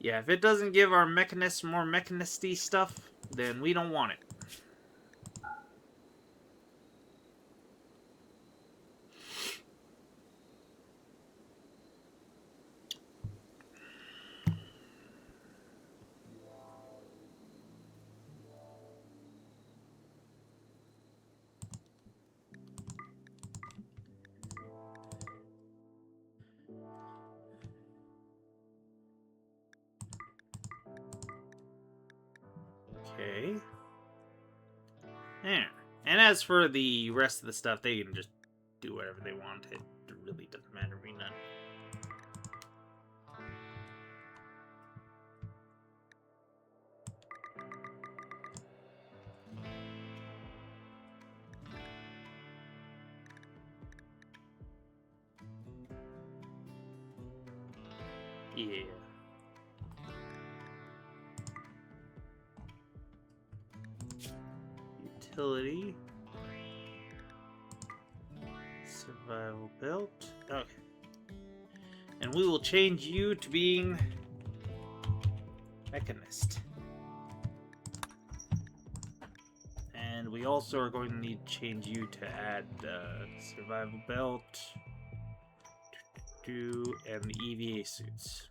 Speaker 1: Yeah, if it doesn't give our mechanists more mechanisty stuff, then we don't want it. Okay. There. And as for the rest of the stuff, they can just do whatever they want. It really doesn't matter to me none. Yeah. Utility. Survival belt. Okay. And we will change you to being mechanist. And we also are going to need to change you to add survival belt and the EVA suits.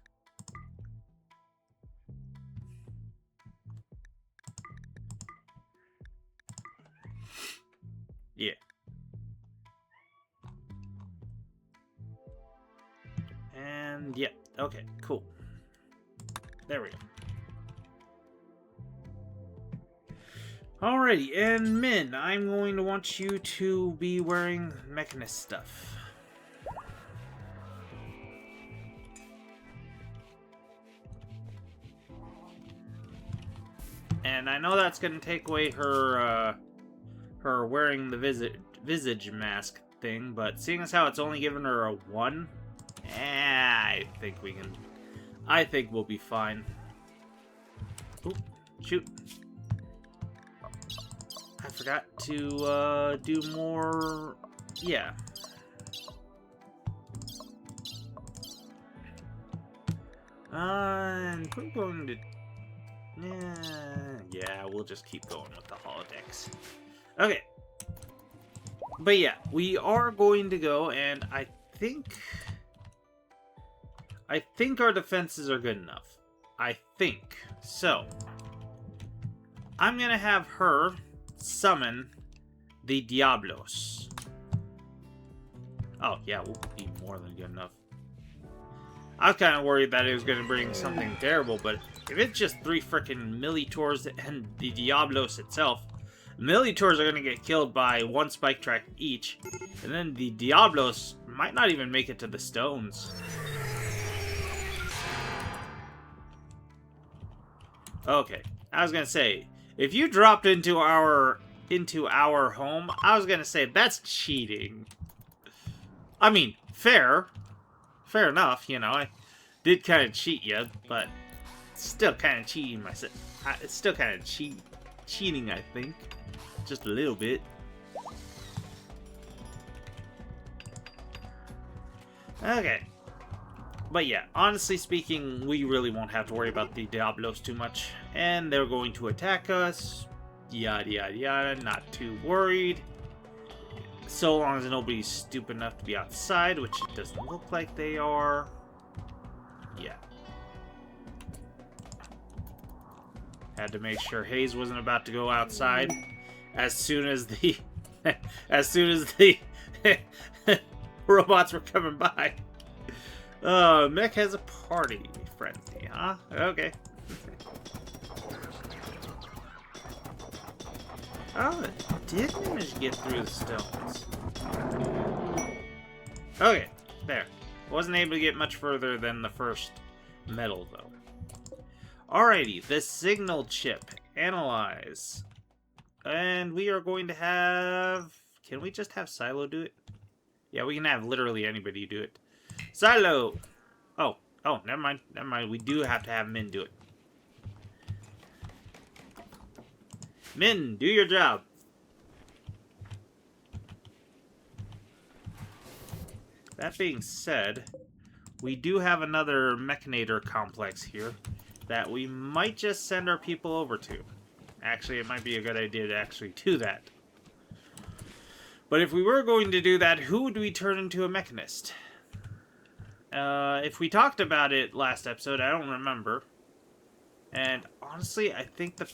Speaker 1: Yeah. And yeah, okay, cool. There we go. Alrighty, and Min, I'm going to want you to be wearing mechanist stuff. And I know that's going to take away her wearing the visage mask thing, but seeing as how it's only given her a 1, I think we'll be fine. Oop, shoot. I forgot to do more. Yeah. And we're going to. Yeah, we'll just keep going with the holodecks. Okay. But yeah, we are going to go, and I think our defenses are good enough. I think. So, I'm going to have her summon the Diablos. Oh, yeah, we'll be more than good enough. I was kind of worried that it was going to bring something terrible, but if it's just 3 frickin' Militors and the Diablos itself, Militors are going to get killed by 1 spike track each, and then the Diablos might not even make it to the stones. Okay, I was going to say, if you dropped into our home, I was going to say that's cheating. I mean, Fair enough, you know, I did kind of cheat you, but still kind of cheating myself. It's still kind of cheating, I think. Just a little bit. Okay. But yeah, honestly speaking, we really won't have to worry about the Diablos too much. And they're going to attack us. Yada yada yada, not too worried. So long as nobody's stupid enough to be outside, which it doesn't look like they are. Yeah. Had to make sure Hayes wasn't about to go outside as soon as the robots were coming by. Mech has a party frenzy, huh? Okay. Oh, it did manage to get through the stones. Okay, there. Wasn't able to get much further than the first metal, though. Alrighty, the signal chip. Analyze. And we are going to have... Can we just have Silo do it? Yeah, we can have literally anybody do it. Silo! Oh, never mind. We do have to have Min do it. Min, do your job. That being said, we do have another Mechanator complex here that we might just send our people over to. Actually, it might be a good idea to actually do that. But if we were going to do that, who would we turn into a Mechanist? If we talked about it last episode, I don't remember. And honestly, I think the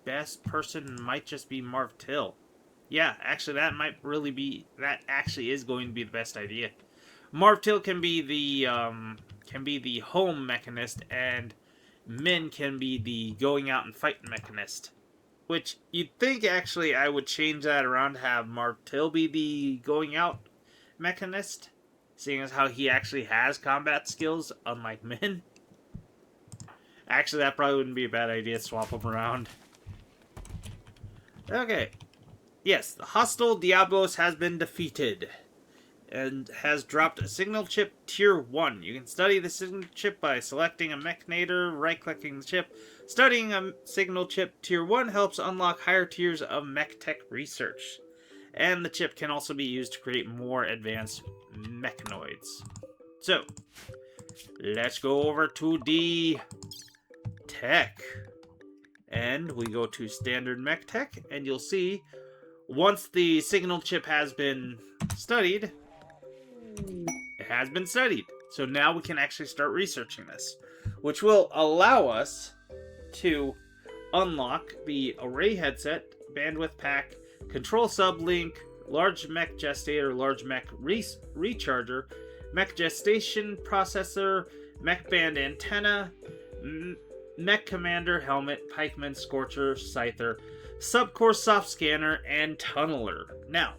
Speaker 1: best person might just be Marv Till. Yeah, actually, that actually is going to be the best idea. Marv Till can be the home mechanist, and Min can be the going out and fight mechanist. Which you'd think actually I would change that around to have Marv Till be the going out mechanist, seeing as how he actually has combat skills, unlike Min. Actually, that probably wouldn't be a bad idea to swap them around. Okay. Yes, the hostile Diablos has been defeated and has dropped a signal chip tier 1. You can study the signal chip by selecting a Mechanator, right-clicking the chip. Studying a signal chip tier 1 helps unlock higher tiers of mech tech research. And the chip can also be used to create more advanced mechanoids. So, let's go over to the tech. And we go to standard mech tech, and you'll see once the signal chip has been studied, it has been studied. So now we can actually start researching this, which will allow us to unlock the array headset, bandwidth pack, control sublink, large mech gestator, large mech recharger, mech gestation processor, mech band antenna, mech commander helmet, pikeman, scorcher, scyther, subcore soft scanner, and tunneler. Now,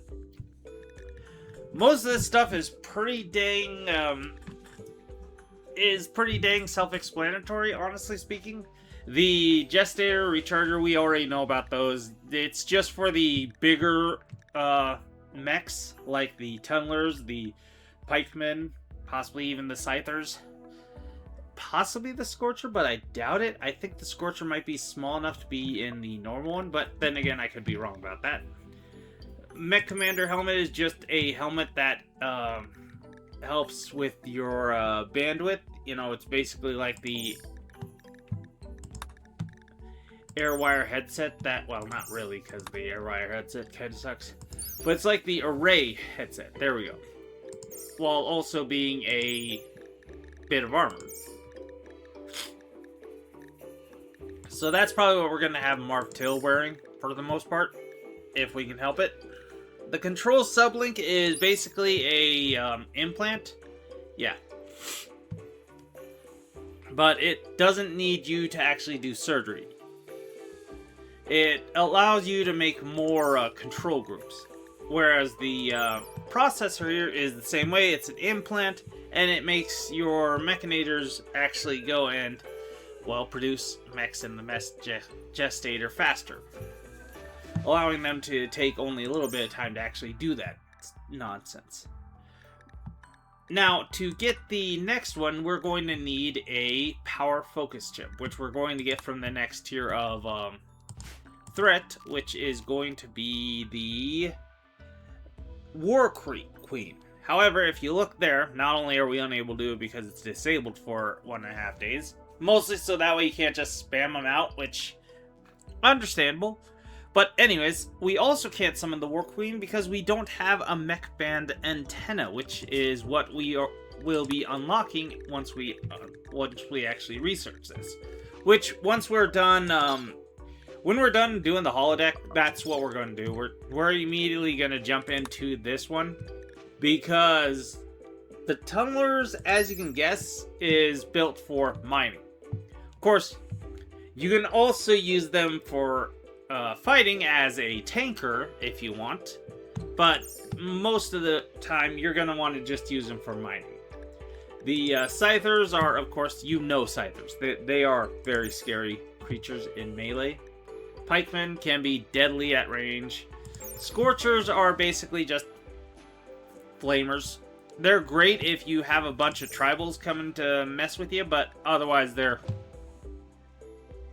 Speaker 1: most of this stuff is pretty dang self-explanatory, honestly speaking. The gestator, recharger, we already know about those. It's just for the bigger mechs, like the tunnelers, the pikemen, possibly even the scythers. Possibly the Scorcher, but I doubt it. I think the Scorcher might be small enough to be in the normal one, but then again, I could be wrong about that. Mech Commander helmet is just a helmet that helps with your bandwidth. You know, it's basically like the Airwire headset that, well, not really, because the Airwire headset kind of sucks. But it's like the Array headset. There we go. While also being a bit of armor. So that's probably what we're going to have Marv Till wearing, for the most part, if we can help it. The control sublink is basically a implant. Yeah. But it doesn't need you to actually do surgery. It allows you to make more control groups. Whereas the processor here is the same way. It's an implant, and it makes your mechanators actually go and, well, produce mechs in the gestator faster, allowing them to take only a little bit of time to actually do that nonsense. Now, to get the next one, we're going to need a power focus chip, which we're going to get from the next tier of threat, which is going to be the War Queen. However, if you look there, not only are we unable to do it because it's disabled for 1.5 days, mostly so that way you can't just spam them out, which, understandable. But anyways, we also can't summon the War Queen because we don't have a mech band antenna, which is what we will be unlocking once we actually research this. Which, once we're done, when we're done doing the holodeck, that's what we're going to do. We're immediately going to jump into this one, because the tunnelers, as you can guess, is built for mining. Of course, you can also use them for fighting as a tanker if you want, but most of the time you're going to want to just use them for mining. The Scythers are, of course, Scythers. They are very scary creatures in melee. Pikemen can be deadly at range. Scorchers are basically just flamers. They're great if you have a bunch of tribals coming to mess with you, but otherwise they're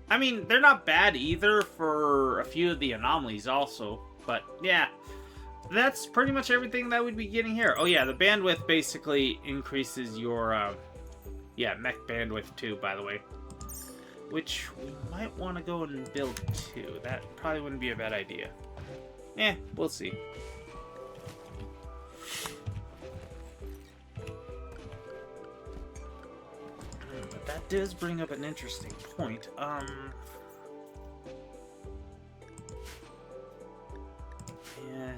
Speaker 1: not bad either for a few of the anomalies also. But yeah, that's pretty much everything that we'd be getting here. Oh yeah, the bandwidth basically increases your mech bandwidth too, by the way. Which we might want to go and build too. That probably wouldn't be a bad idea. We'll see. But that does bring up an interesting point. Yeah.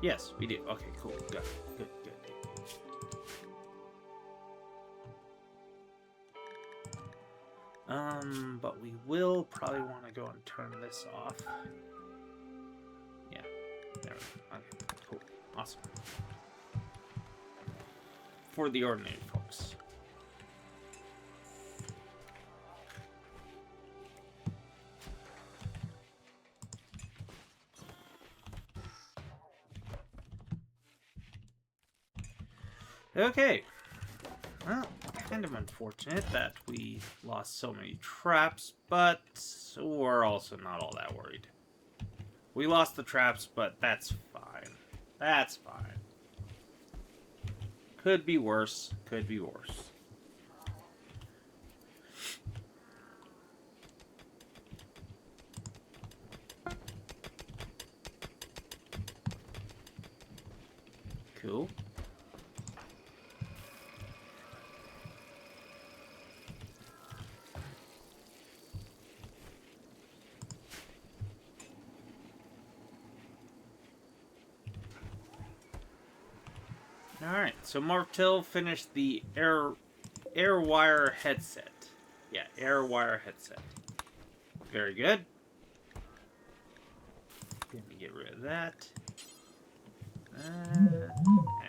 Speaker 1: Yes, we do. Okay, cool. Good. But we will probably want to go and turn this off. Yeah. There we go. Okay, cool. Awesome. For the ordinary folks. Okay. Well, kind of unfortunate that we lost so many traps, but we're also not all that worried. We lost the traps, but that's fine. That's fine. Could be worse. Could be worse. Cool. Alright, so Martel finished the air wire headset. Yeah, air wire headset. Very good. Let me get rid of that.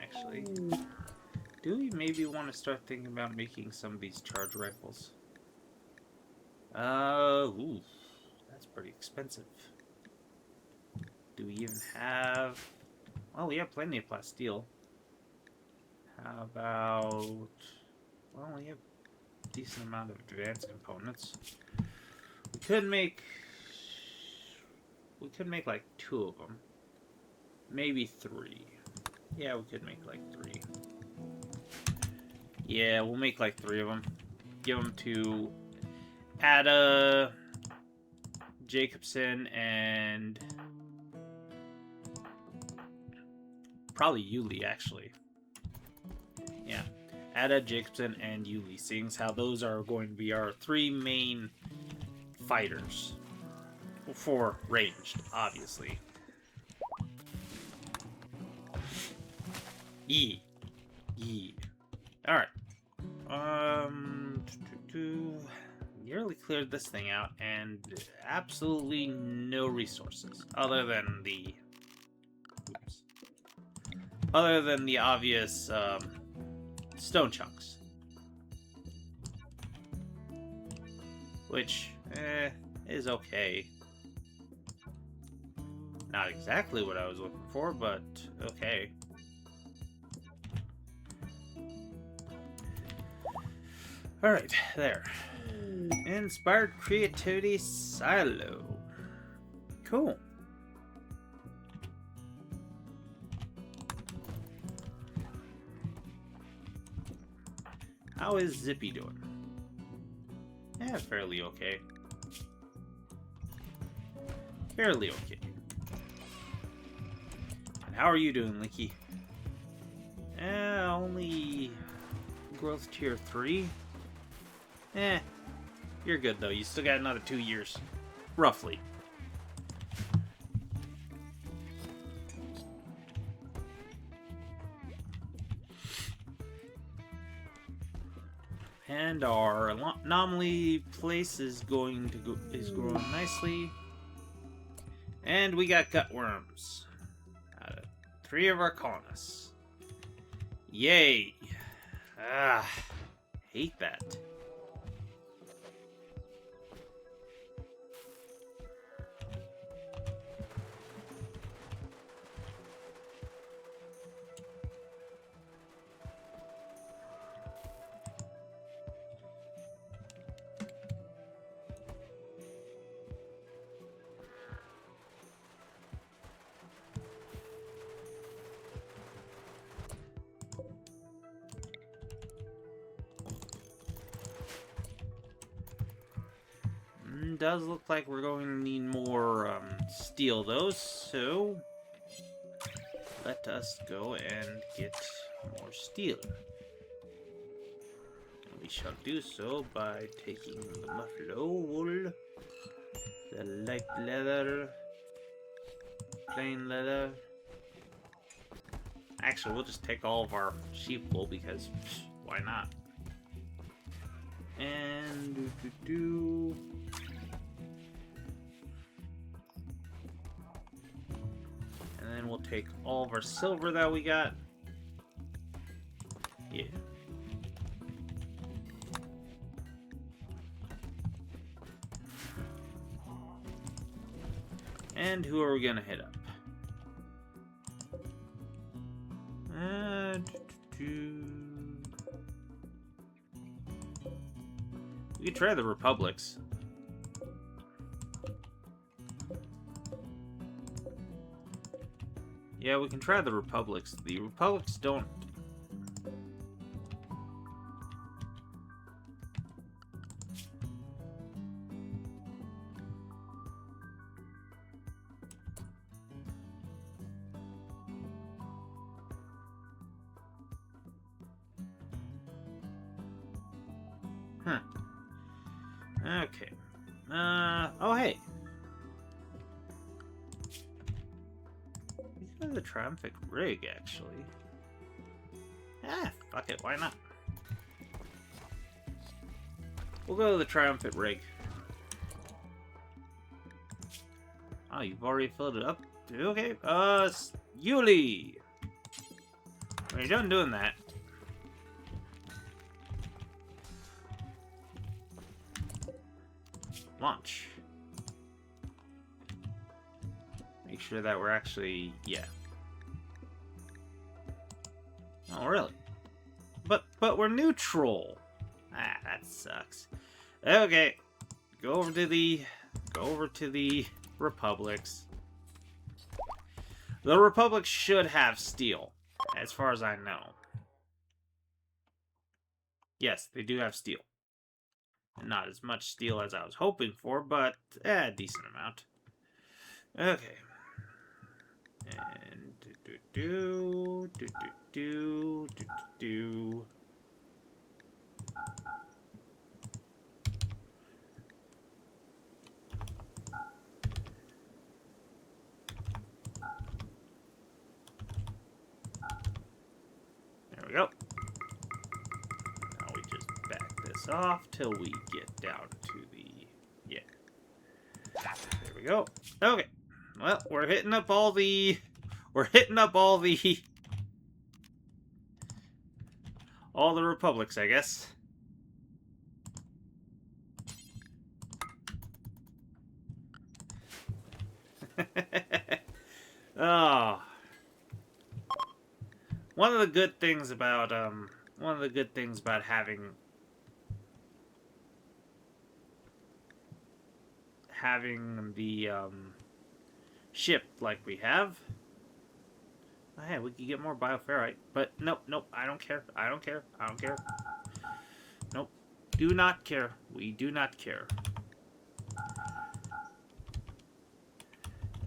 Speaker 1: Actually, do we maybe want to start thinking about making some of these charge rifles? Ooh, that's pretty expensive. Do we even have... Well, we have plenty of plasteel. How about... Well, we have a decent amount of advanced components. We could make like 2 of them. Maybe 3. Yeah, we could make like 3. Yeah, we'll make like 3 of them. Give them to Ada, Jacobson, and probably Yuli, actually. Yeah, Ada, Jacobson, and Yuli, seeing as how those are going to be our 3 main fighters. For ranged, obviously. Yee. Alright. Nearly cleared this thing out, and absolutely no resources. Other than the... Oops. Other than the obvious, stone chunks. Which, is okay. Not exactly what I was looking for, but okay. Alright, there. Inspired Creativity Silo. Cool. How is Zippy doing? Yeah, fairly okay. Fairly okay. And how are you doing, Linky? Only growth tier 3. You're good though. You still got another 2 years. Roughly. And our anomaly place is growing nicely. And we got gutworms out of 3 of our colonists. Yay! Hate that. Does look like we're going to need more steel though, so let us go and get more steel. And we shall do so by taking the buffalo wool, the light leather, plain leather. Actually, we'll just take all of our sheep wool because why not? And And then we'll take all of our silver that we got. Yeah. And who are we gonna hit up? We could try the Republics. Yeah, we can try the Republics. The Republics don't... Huh. Okay. Oh, hey. The triumphant rig, actually. Fuck it, why not? We'll go to the triumphant rig. Oh, you've already filled it up? Okay, Yuli! When you're done doing that, launch. Make sure that we're actually, yeah. Oh, really? But we're neutral. That sucks. Okay, go over to the Republics. The Republic should have steel, as far as I know. Yes, they do have steel. Not as much steel as I was hoping for, but a decent amount. Okay. And do. There we go. Now we just back this off till we get down to the... Yeah. There we go. Okay. Well, we're hitting up all the... all the Republics, I guess. Oh. One of the good things about having having the ship like we have. Oh, hey, we could get more bioferrite, but nope, nope, I don't care. I don't care. I don't care. Nope. Do not care. We do not care.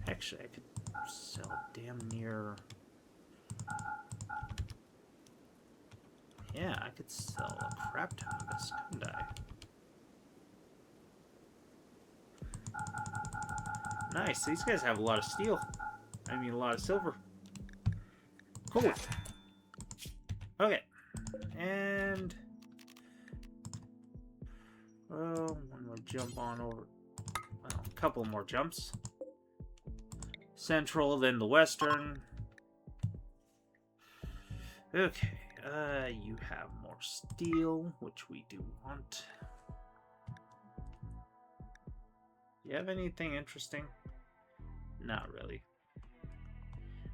Speaker 1: Actually, I could sell damn near... Yeah, I could sell a crap ton of this, couldn't I? Nice, these guys have a lot of steel. I mean, a lot of silver. Cool. Okay. And... well, one more jump on over. Well, a couple more jumps. Central, then the western. Okay. You have more steel, which we do want. You have anything interesting? Not really.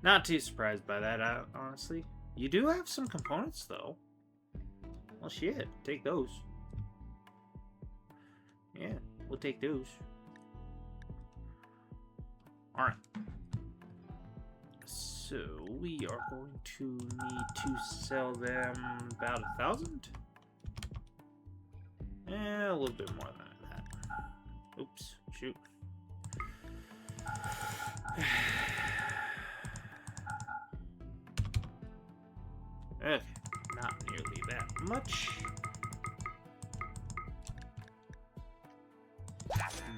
Speaker 1: Not too surprised by that, honestly. You do have some components, though. Well, shit. Take those. Yeah, we'll take those. Alright. So, we are going to need to sell them about 1,000? Yeah, a little bit more than that. Oops, shoot. Okay, not nearly that much.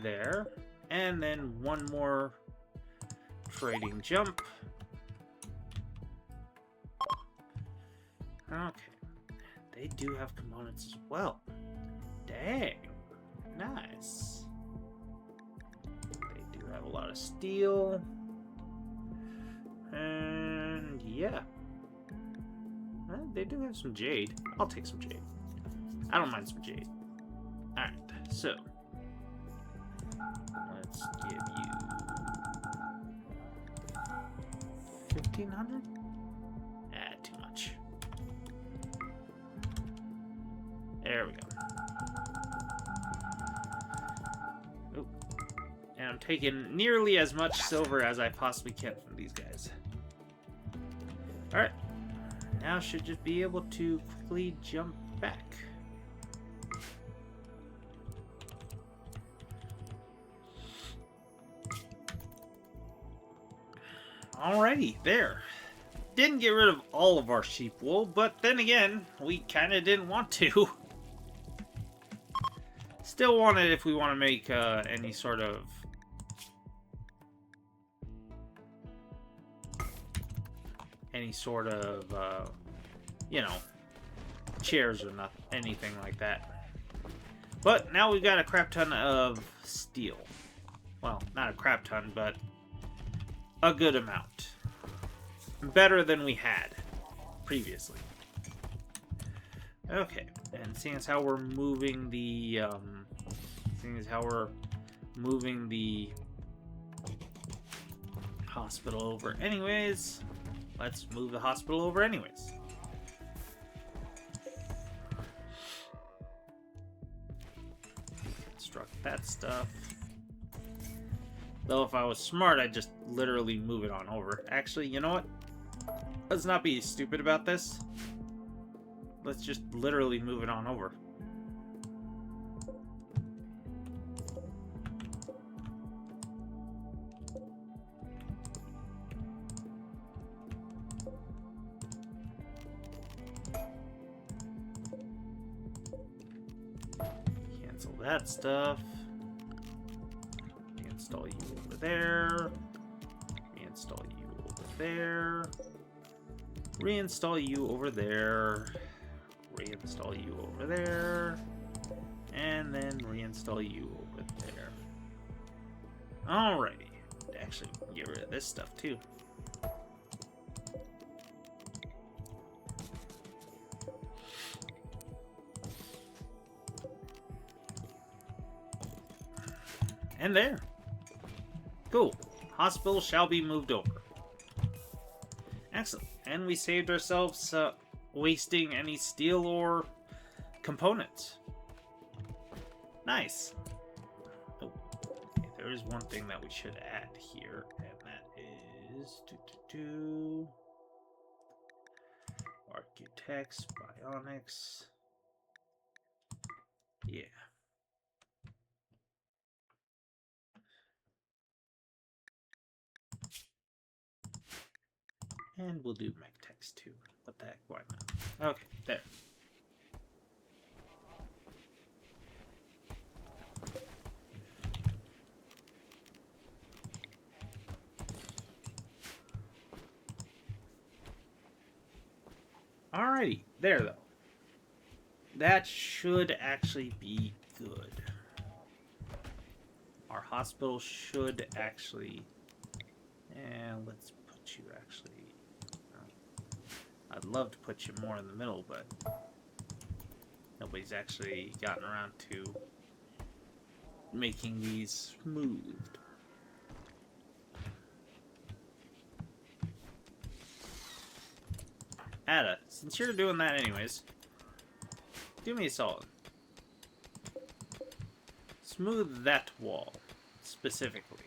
Speaker 1: There. And then one more trading jump. Okay. They do have components as well. Dang. Nice. They do have a lot of steel. And yeah. They do have some jade. I'll take some jade. I don't mind some jade. Alright, so. Let's give you 1,500? Too much. There we go. Oop. And I'm taking nearly as much silver as I possibly can from these guys. Alright. Now should just be able to quickly jump back. Alrighty, there. Didn't get rid of all of our sheep wool, but then again, we kind of didn't want to. Still want it if we want to make any sort of... you know, chairs or nothing, anything like that. But now we've got a crap ton of steel. Well, not a crap ton, but a good amount. Better than we had previously. Okay, and seeing as how we're moving the, hospital over anyways, let's move the hospital over anyways. Construct that stuff. Though if I was smart, I'd just literally move it on over. Actually, you know what? Let's not be stupid about this. Let's just literally move it on over. Cancel that stuff. Reinstall you over there. Reinstall you over there. Reinstall you over there. Reinstall you over there. And then reinstall you over there. Alrighty. Actually, get rid of this stuff too. And there. Cool. Hospital shall be moved over. Excellent. And we saved ourselves wasting any steel or components. Nice. Oh, okay, there is one thing that we should add here, and that is Architects, Bionics. Yeah. And we'll do mech text too. What the heck, why not? Okay, there. Alrighty, there though. That should actually be good. Our hospital should actually... And let's put you actually... I'd love to put you more in the middle, but nobody's actually gotten around to making these smoothed. Ada, since you're doing that anyways, do me a solid. Smooth that wall, specifically.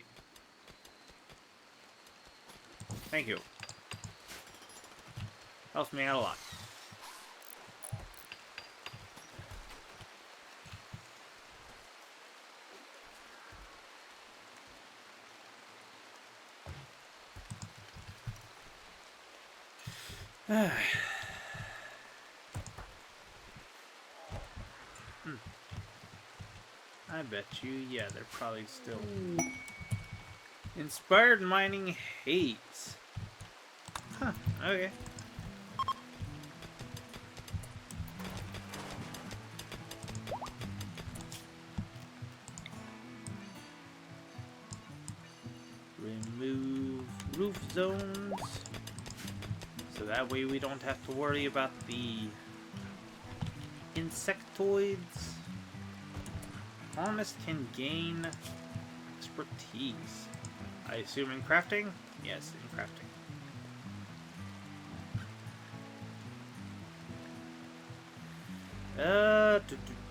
Speaker 1: Thank you. Helps me out a lot. I bet you, yeah, they're probably still... Inspired mining hates. Huh, okay. Remove roof zones. So that way we don't have to worry about the insectoids. Colonists can gain expertise. I assume in crafting? Yes, in crafting.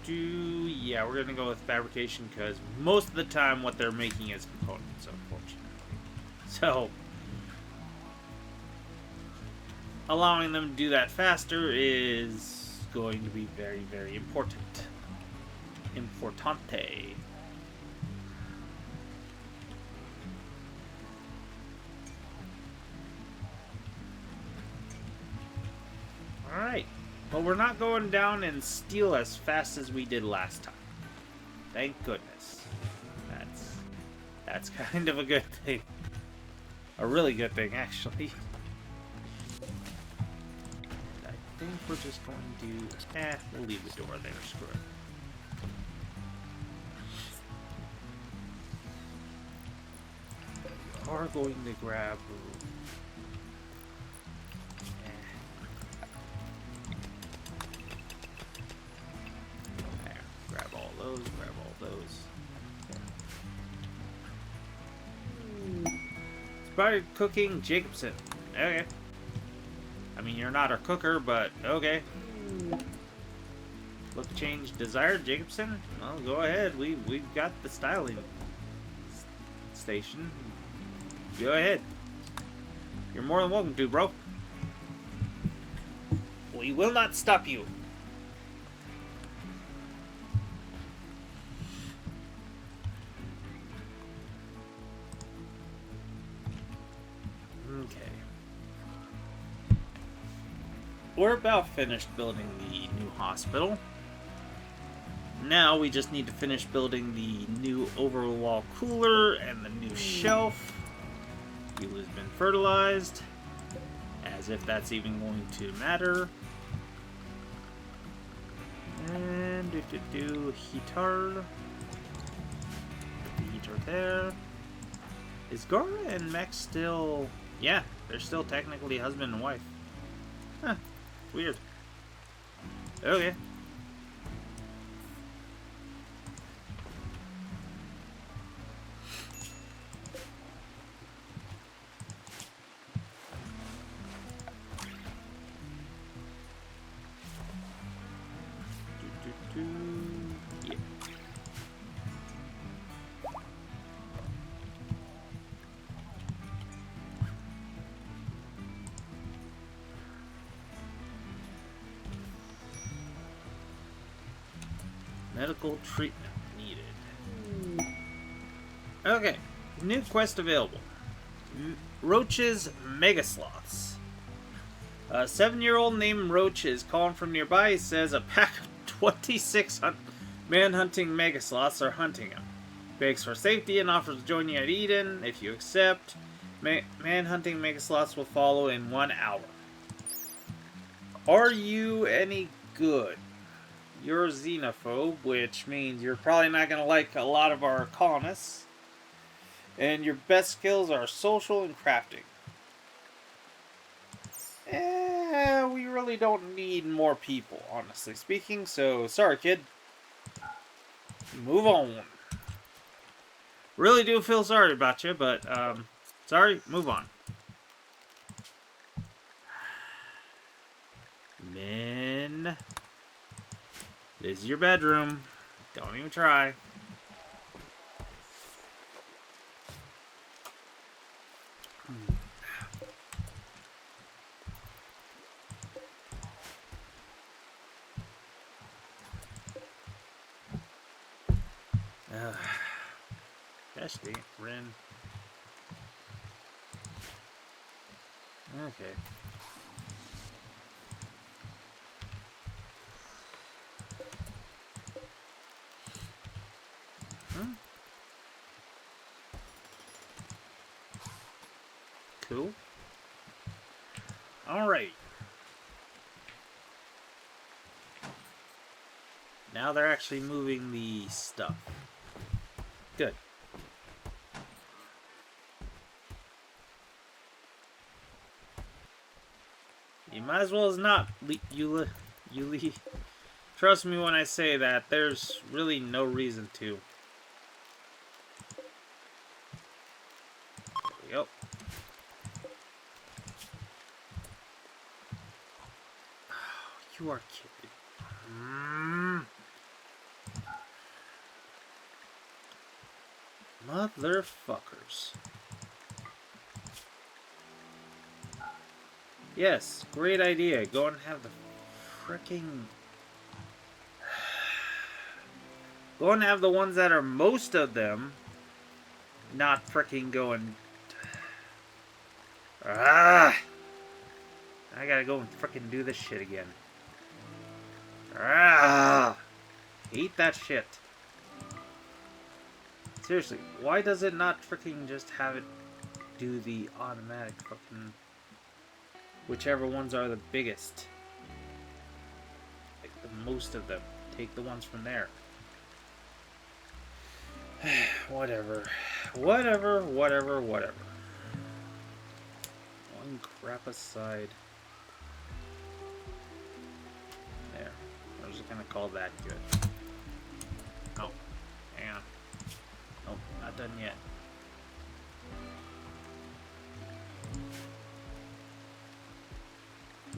Speaker 1: Yeah, we're gonna go with fabrication because most of the time what they're making is components, unfortunately. So, allowing them to do that faster is going to be very, very important. Importante. Alright. But we're not going down and steal as fast as we did last time. Thank goodness. That's kind of a good thing. A really good thing, actually. I think we're just going to... we'll leave the door there, screw it. We are going to grab... Grab all those. Started cooking Jacobson. Okay. I mean, you're not our cooker, but okay. Look change desired Jacobson? Well, go ahead. We've got the styling station. Go ahead. You're more than welcome to, bro. We will not stop you. Okay. We're about finished building the new hospital. Now we just need to finish building the new overwall cooler and the new shelf. Fuel has been fertilized. As if that's even going to matter. And heater. The heater there. Is Gora and Mechs still... Yeah, they're still technically husband and wife. Huh. Weird. Okay. Medical treatment needed. Okay. New quest available. Roach's Megasloths. A 7-year-old named Roach is calling from nearby. He says a pack of 26 man-hunting Megasloths are hunting him. Begs for safety and offers to join you at Eden. If you accept, man-hunting Megasloths will follow in 1 hour. Are you any good? You're a xenophobe, which means you're probably not going to like a lot of our colonists. And your best skills are social and crafting. We really don't need more people, honestly speaking. So, sorry, kid. Move on. Really do feel sorry about you, but, sorry, move on. Men. This is your bedroom. Don't even try. Actually, Ren. Okay. Cool. Alright. Now they're actually moving the stuff. Good. You might as well as not, Yuli. Trust me when I say that there's really no reason to. There we go. Oh, you are kidding. Motherfuckers. Yes, great idea. Go and have the fricking... Go and have the ones that are most of them not fricking going... I gotta go and fricking do this shit again. Hate that shit. Seriously, why does it not fricking just have it do the automatic fucking... Whichever ones are the biggest. Like the most of them. Take the ones from there. Whatever. Whatever. One crap aside. There. I was just gonna call that good. Oh. Hang on. Nope, not done yet.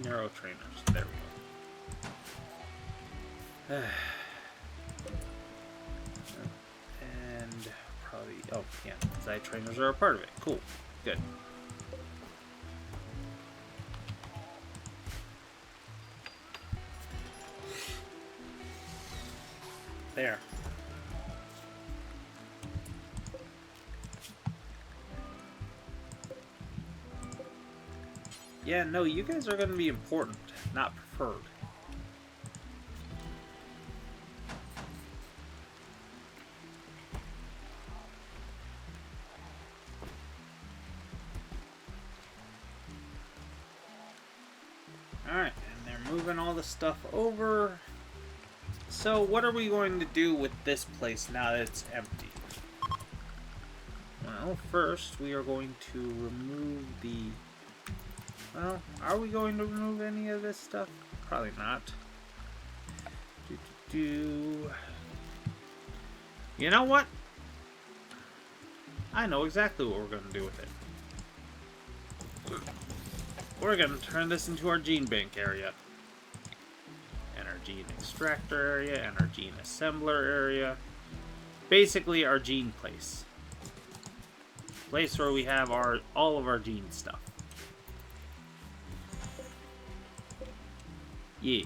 Speaker 1: Neuro trainers. There we go. And probably... Oh, yeah. Side trainers are a part of it. Cool. Good. There. Yeah, no, you guys are going to be important, not preferred. Alright, and they're moving all the stuff over. So, what are we going to do with this place now that it's empty? Well, first, we are going to remove the... Well, are we going to remove any of this stuff? Probably not. You know what? I know exactly what we're going to do with it. We're going to turn this into our gene bank area. And our gene extractor area, and our gene assembler area. Basically, our gene place. Place where we have all of our gene stuff. Yeah.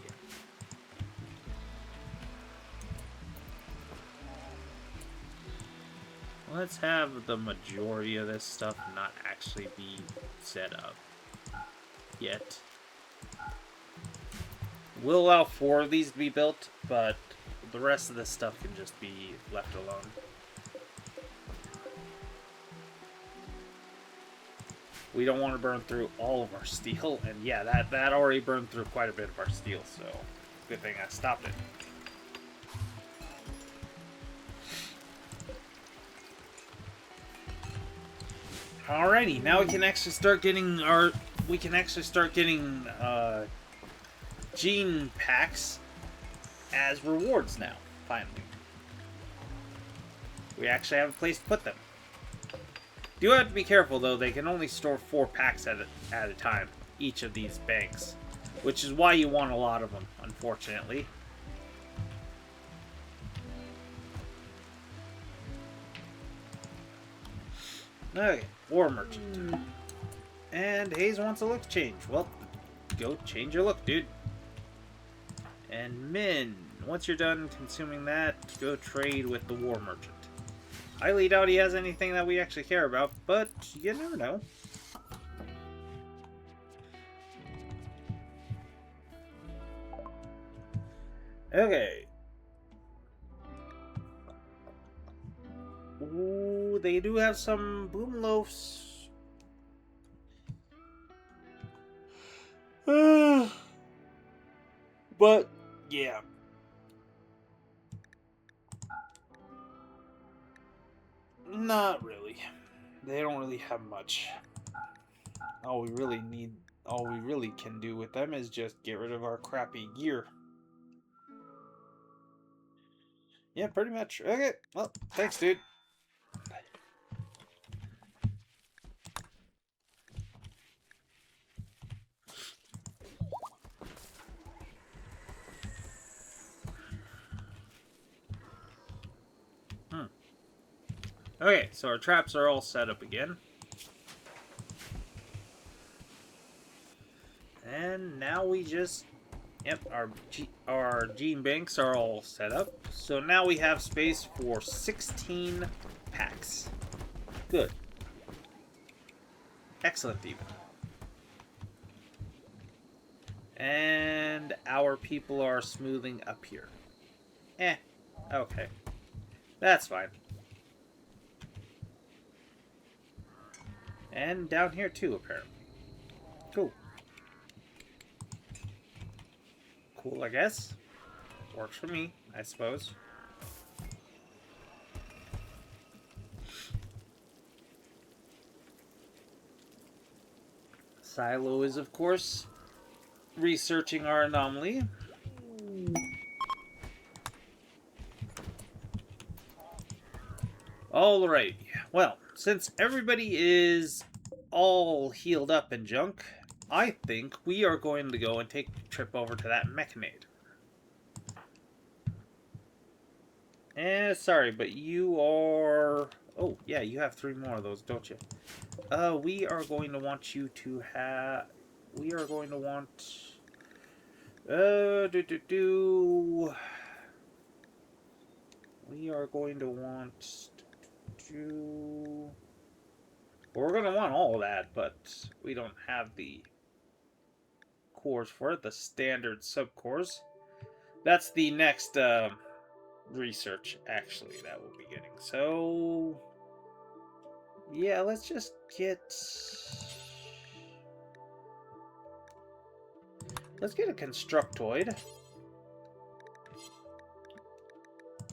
Speaker 1: Let's have the majority of this stuff not actually be set up yet. We'll allow 4 of these to be built, but the rest of this stuff can just be left alone. We don't want to burn through all of our steel, and yeah, that already burned through quite a bit of our steel, so good thing I stopped it. Alrighty, now we can actually start getting gene packs as rewards now, finally. We actually have a place to put them. Do have to be careful though, they can only store 4 packs at a time, each of these banks. Which is why you want a lot of them, unfortunately. Okay, War Merchant. And Hayes wants a look change. Well, go change your look, dude. And Min, once you're done consuming that, go trade with the War Merchant. Highly doubt he has anything that we actually care about, but you never know. Okay. Ooh, they do have some boom loafs. But, yeah. Not really. They don't really have much. All we really can do with them is just get rid of our crappy gear. Yeah, pretty much. Okay, well, thanks, dude. Okay, so our traps are all set up again. And now we just... Yep, our gene banks are all set up. So now we have space for 16 packs. Good. Excellent, even. And our people are smoothing up here. Okay. That's fine. And down here too, apparently. Cool. Cool, I guess. Works for me, I suppose. Silo is, of course, researching our anomaly. Alright, well, since everybody is all healed up and junk, I think we are going to go and take a trip over to that Mechanade. Sorry, but you are... Oh, yeah, you have 3 more of those, don't you? We are going to want you to have... We are going to want... We are going to want... We're going to want all of that, but we don't have the cores for it, the standard subcores. That's the next research, actually, that we'll be getting. So, yeah, let's just get... Let's get a Constructoid.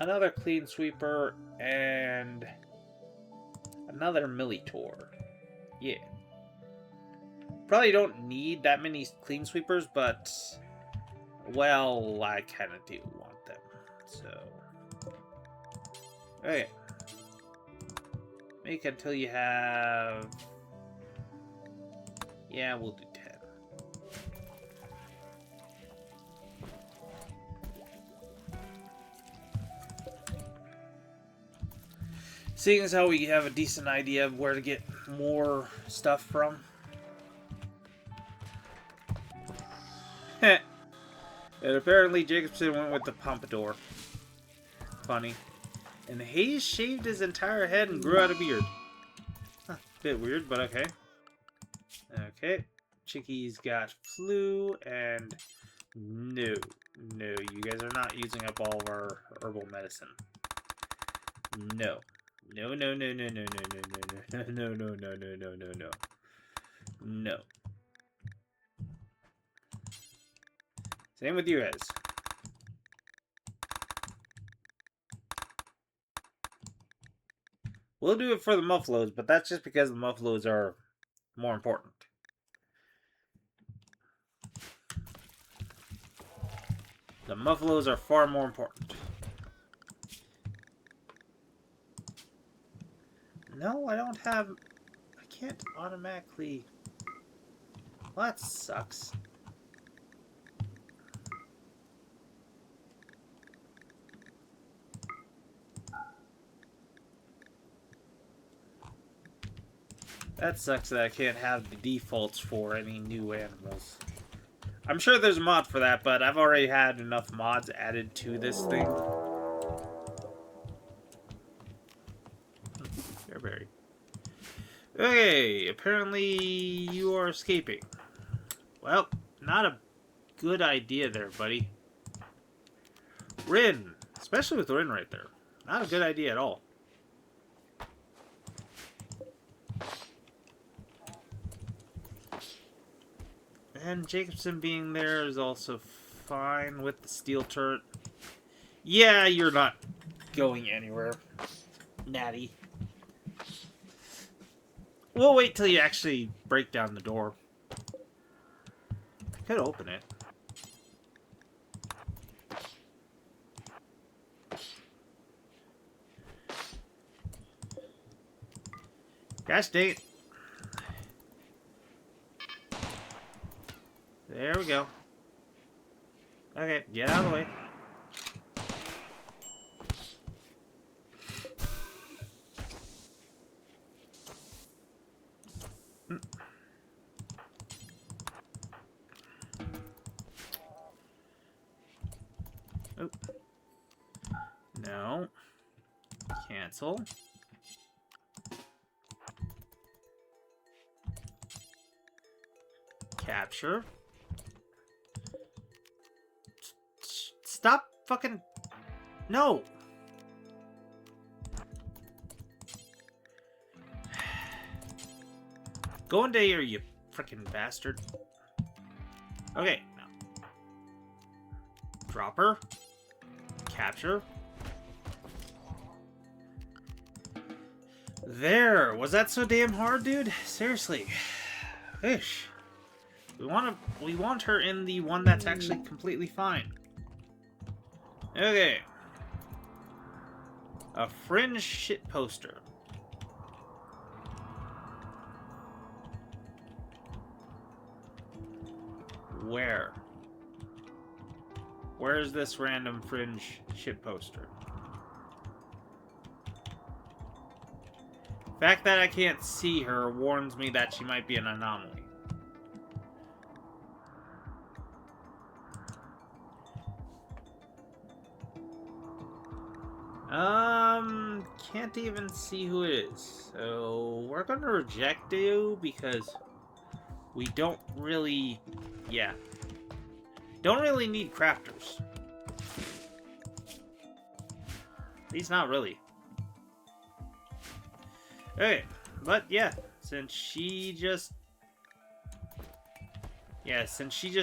Speaker 1: Another Clean Sweeper, and another Militor. Yeah. Probably don't need that many Clean Sweepers, but, well, I kind of do want them. So, okay. Make until you have... Yeah, we'll do 10. Seeing as how we have a decent idea of where to get more stuff from. And apparently Jacobson went with the Pompadour. Funny. And Hayes shaved his entire head and grew out a beard. Huh, bit weird, but okay. Okay. Chicky's got flu, and no, you guys are not using up all of our herbal medicine. No. No. Same with you guys. We'll do it for the muffaloes, but that's just because the muffaloes are more important. The muffaloes are far more important. No, I don't have... I can't automatically... Well, that sucks. That sucks that I can't have the defaults for any new animals. I'm sure there's a mod for that, but I've already had enough mods added to this thing. Bearberry. Okay, apparently you are escaping. Well, not a good idea there, buddy. Rin, especially with Rin right there. Not a good idea at all. And Jacobson being there is also fine with the steel turret. Yeah, you're not going anywhere, Natty. We'll wait till you actually break down the door. I could open it. Gosh dang it. There we go. Okay, get out of the way. Oh. No. Cancel. Capture. Stop fucking... No! Go into here, you frickin' bastard. Okay, now. Dropper. Capture. There! Was that so damn hard, dude? Seriously. Ish. We want her in the one that's actually completely fine. Okay. A fringe shit poster. Where? Where's this random fringe shit poster? The fact that I can't see her warns me that she might be an anomaly. Can't even see who it is. So we're gonna reject you because we don't really, don't really need crafters. At least not really. Okay, but yeah, since she just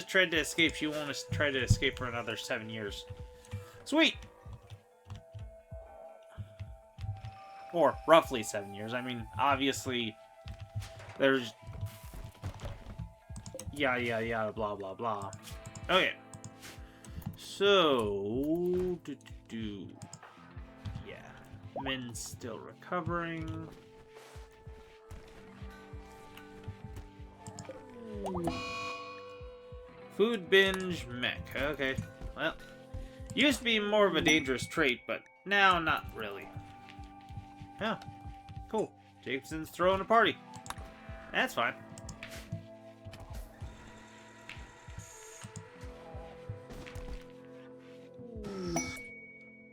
Speaker 1: tried to escape, she won't try to escape for another 7 years. Sweet! Or roughly 7 years. I mean, obviously, there's... yada, blah, blah, blah. Okay. So... yeah. Min's still recovering. Food binge mech. Okay. Well, used to be more of a dangerous trait, but now not really. Yeah, cool. Jacobson's throwing a party. That's fine.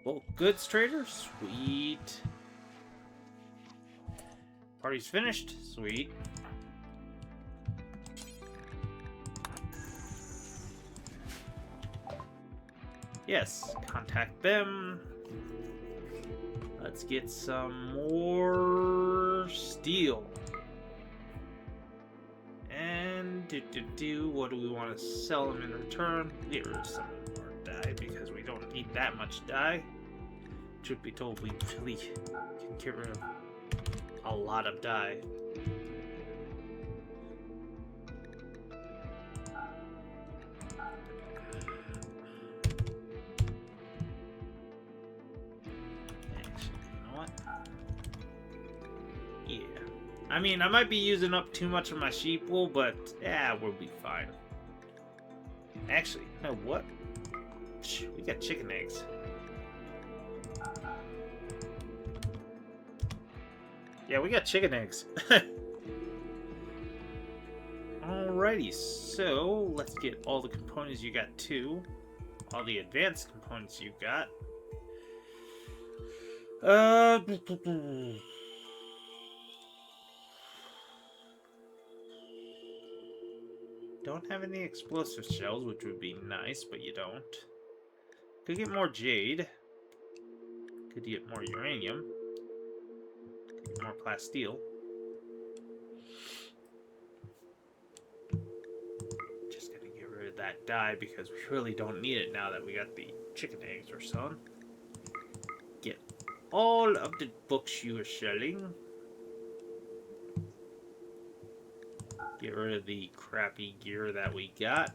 Speaker 1: Bulk goods trader? Sweet. Party's finished? Sweet. Yes, contact them. Let's get some more steel. And what do we want to sell them in return? Get rid of some more dye because we don't need that much dye. Truth be told, we really can get rid of a lot of dye. I mean, I might be using up too much of my sheep wool, but yeah, we'll be fine. Actually, you know what? We got chicken eggs. Yeah, we got chicken eggs. Alrighty, so let's get all the components you got too. All the advanced components you got. Don't have any explosive shells, which would be nice, but you don't. Could get more jade. Could get more uranium. Could get more plasteel. Just gonna get rid of that dye because we really don't need it now that we got the chicken eggs or so. Get all of the books you are selling. Get rid of the crappy gear that we got.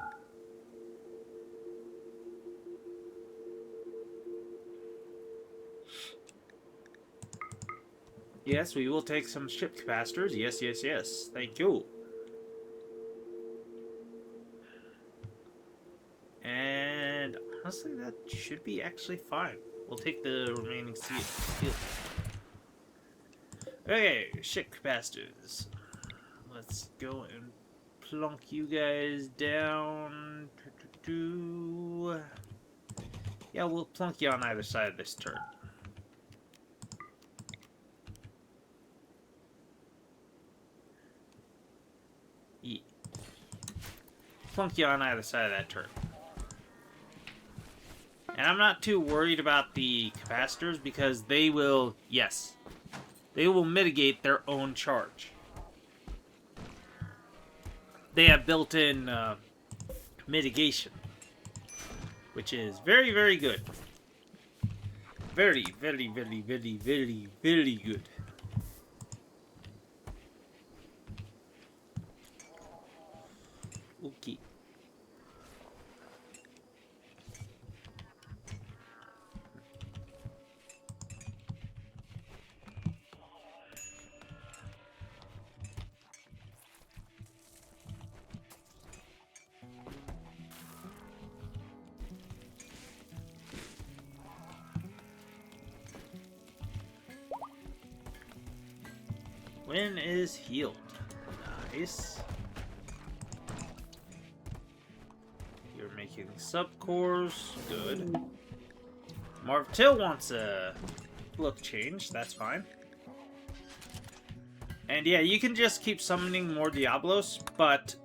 Speaker 1: Yes, we will take some ship capacitors. Yes, yes, yes. Thank you. And honestly, that should be actually fine. We'll take the remaining steel. Okay, ship capacitors. Let's go and plunk you guys down. Yeah, we'll plunk you on either side of this turret. Yeah. Plunk you on either side of that turret. And I'm not too worried about the capacitors because they will, yes, they will mitigate their own charge. They have built-in mitigation, which is very, very good. Very, very, very, very, very, very good. Okay. Win is healed. Nice. You're making subcores. Good. Marv Till wants a look change. That's fine. And yeah, you can just keep summoning more Diablos, but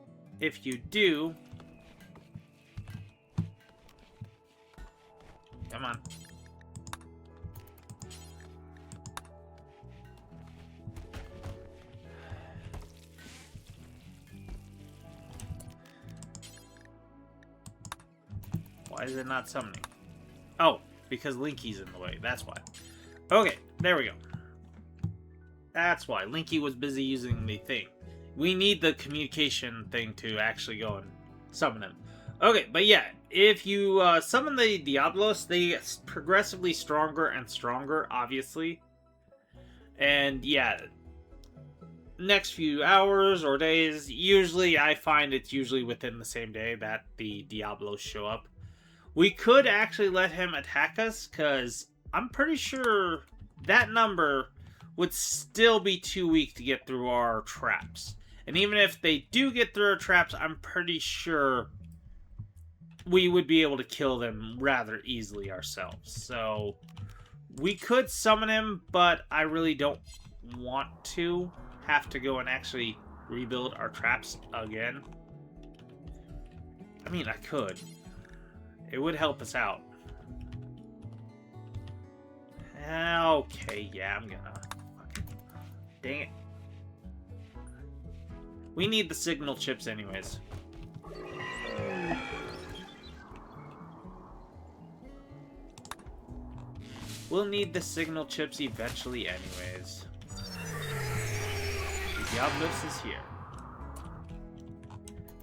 Speaker 1: if you do... Come on. Why is it not summoning? Oh, because Linky's in the way. That's why. Okay, there we go. That's why. Linky was busy using the thing. We need the communication thing to actually go and summon him. Okay, but yeah, if you summon the Diablos, they get progressively stronger and stronger, obviously. And yeah, next few hours or days, usually I find it's usually within the same day that the Diablos show up. We could actually let him attack us, because I'm pretty sure that number would still be too weak to get through our traps. And even if they do get through our traps, I'm pretty sure we would be able to kill them rather easily ourselves. So we could summon him, but I really don't want to have to go and actually rebuild our traps again. I mean, I could. It would help us out. Okay, yeah, I'm gonna... Dang it. We need the signal chips anyways. We'll need the signal chips eventually anyways. Diablos is here.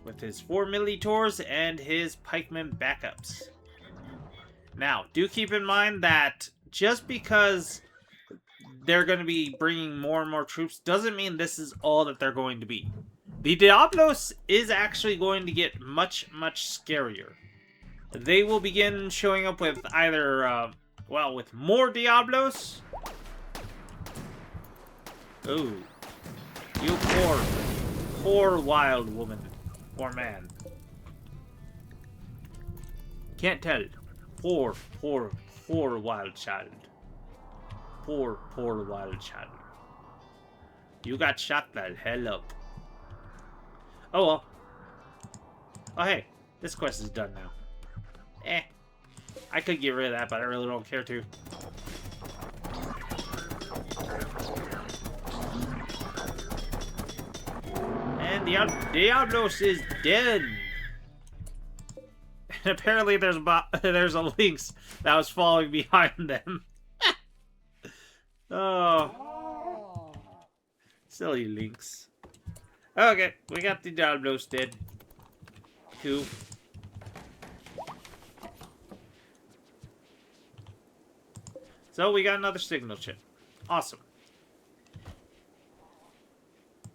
Speaker 1: With his 4 Militors and his pikemen backups. Now, do keep in mind that just because they're going to be bringing more and more troops doesn't mean this is all that they're going to be. The Diablos is actually going to get much, much scarier. They will begin showing up with either, well, with more Diablos. Ooh. You poor, poor wild woman. Or man. Can't tell. Poor, poor, poor wild child. Poor, poor wild child. You got shot the hell up. Oh well. Oh hey, this quest is done now. I could get rid of that, but I really don't care to. And the Diablos is dead. And apparently there's a Lynx that was following behind them. Oh. Silly Lynx. Okay, we got the Diablos dead. Cool. So we got another signal chip. Awesome.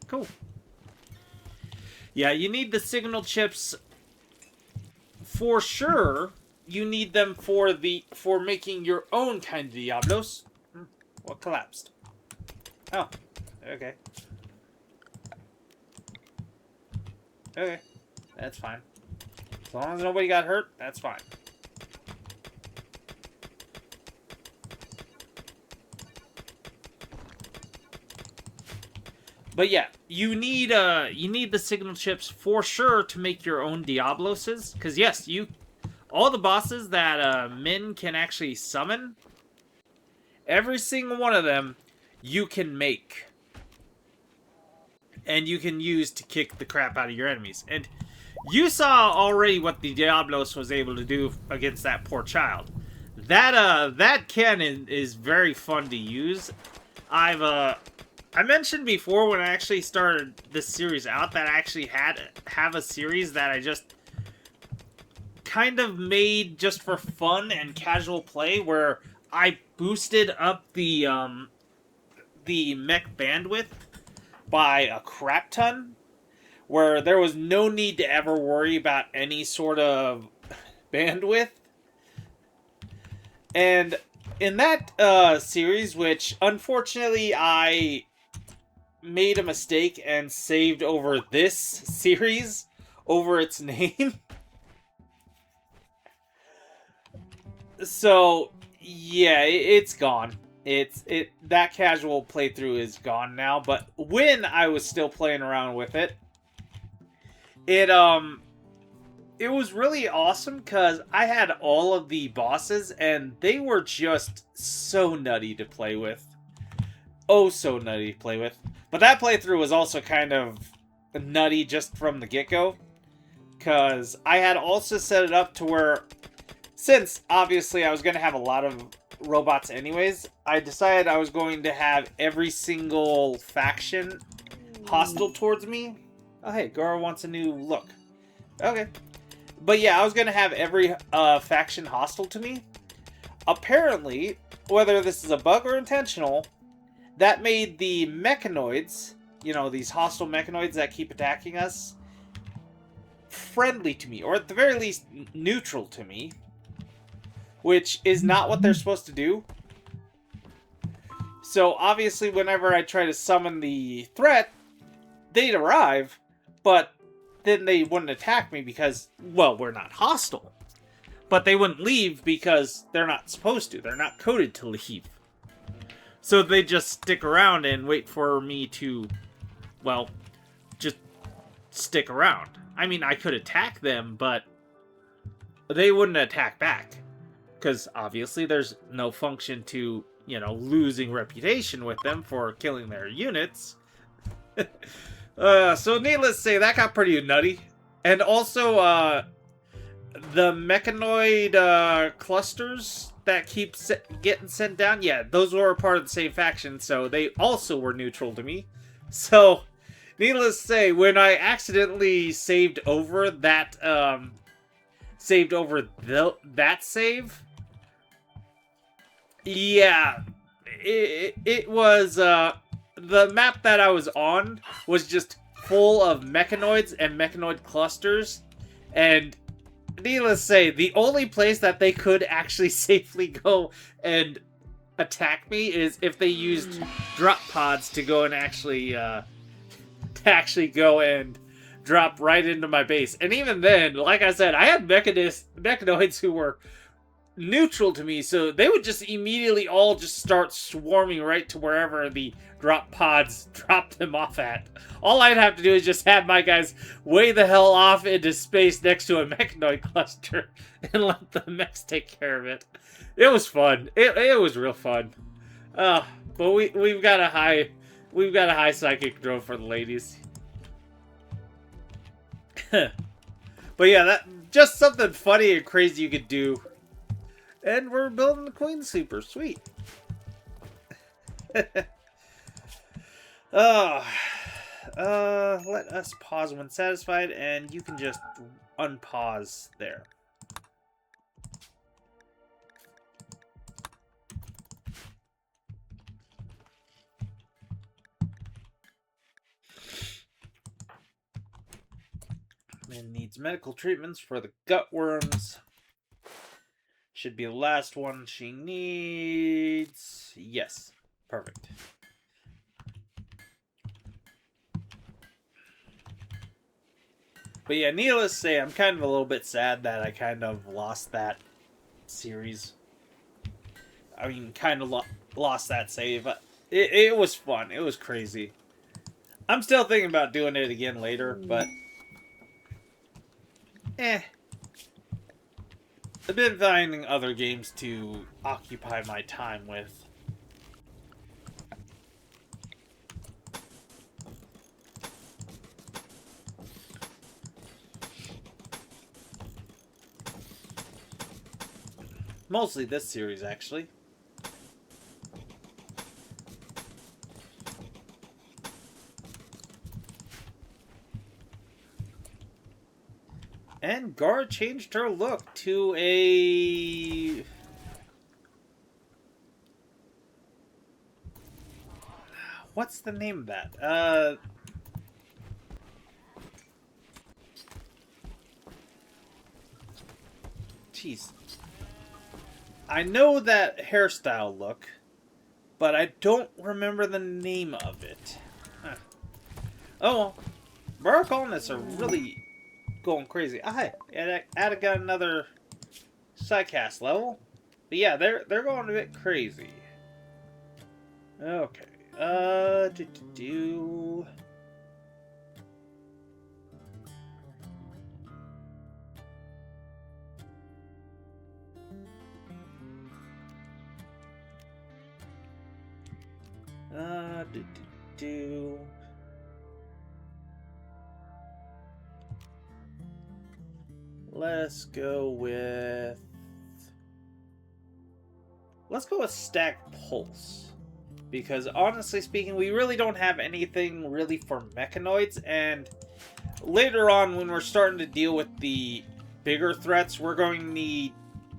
Speaker 1: Cool. Yeah, you need the signal chips for sure. You need them for making your own kind of Diablos. What collapsed? Oh, okay. Okay, that's fine. As long as nobody got hurt, that's fine. But yeah, you need the signal chips for sure to make your own Diabloses. Because yes, all the bosses that Min can actually summon, every single one of them you can make. And you can use to kick the crap out of your enemies. And you saw already what the Diablos was able to do against that poor child. That cannon is very fun to use. I mentioned before when I actually started this series out that I actually have a series that I just kind of made just for fun and casual play, where I boosted up the mech bandwidth by a crap ton, where there was no need to ever worry about any sort of bandwidth. And in that series, which unfortunately I made a mistake and saved over this series over its name. So yeah, it's gone. That casual playthrough is gone now, but when I was still playing around with it, it was really awesome because I had all of the bosses and they were just so nutty to play with. Oh, so nutty to play with. But that playthrough was also kind of nutty just from the get-go, because I had also set it up to where, since obviously I was going to have a lot of robots anyways, I decided I was going to have every single faction hostile towards me. Oh hey, Goro wants a new look. Okay. But yeah, I was going to have every faction hostile to me. Apparently, whether this is a bug or intentional, that made the mechanoids, you know, these hostile mechanoids that keep attacking us, friendly to me, or at the very least neutral to me, which is not what they're supposed to do. So obviously whenever I try to summon the threat, they'd arrive, but then they wouldn't attack me because, well, we're not hostile. But they wouldn't leave because they're not supposed to. They're not coded to leave. So they just stick around and wait for me to, well, just stick around. I mean, I could attack them, but they wouldn't attack back. Because obviously there's no function to, you know, losing reputation with them for killing their units. So needless to say, that got pretty nutty. And also, the Mechanoid clusters that keep getting sent down, yeah, those were a part of the same faction, so they also were neutral to me. So, needless to say, when I accidentally saved over that, that save, yeah, it was, the map that I was on was just full of Mechanoids and Mechanoid clusters, and needless to say, the only place that they could actually safely go and attack me is if they used drop pods to go and actually go and drop right into my base. And even then, like I said, I had Mechanoids who were neutral to me, so they would just immediately all just start swarming right to wherever the drop pods dropped them off at. All I'd have to do is just have my guys way the hell off into space next to a Mechanoid cluster and let the mechs take care of it. It was fun. It was real fun. But we've got a high psychic drone for the ladies. But yeah, that just something funny and crazy you could do. And we're building the Queen Sleeper. Sweet. Let us pause when satisfied, and you can just unpause there. Man needs medical treatments for the gut worms. Should be the last one she needs. Yes. Perfect. But yeah, needless to say, I'm kind of a little bit sad that I kind of lost that series. I mean, kind of lost that save. It was fun. It was crazy. I'm still thinking about doing it again later, but I've been finding other games to occupy my time with. Mostly this series, actually. And Gar changed her look to a... What's the name of that? Jeez. I know that hairstyle look, but I don't remember the name of it. Huh. Oh well. Bar colonists are really going crazy. Ah, hi. Ada got another Psycast level. But yeah, they're going a bit crazy. Okay. Let's go with Stack Pulse. Because honestly speaking, we really don't have anything really for Mechanoids, and later on when we're starting to deal with the bigger threats, we're going to need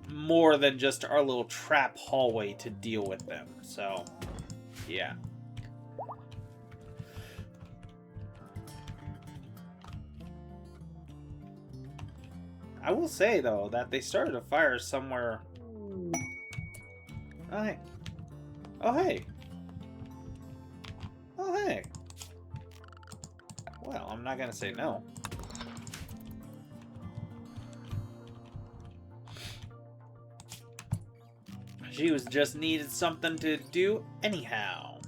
Speaker 1: more than just our little trap hallway to deal with them. So, yeah. I will say, though, that they started a fire somewhere. Oh, hey. Oh, hey. Oh, hey. Well, I'm not going to say no. She was just needed something to do anyhow.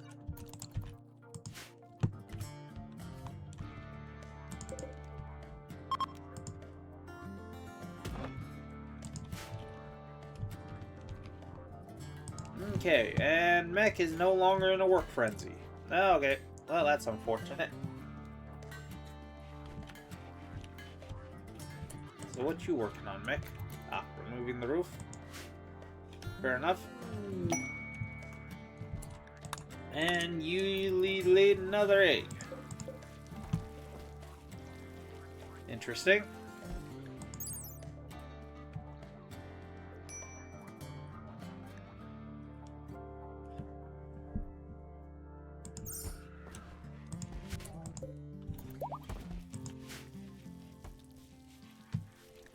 Speaker 1: Okay, and Mech is no longer in a work frenzy. Okay, well that's unfortunate. So what you working on, Mech? Ah, removing the roof. Fair enough. And you laid another egg. Interesting.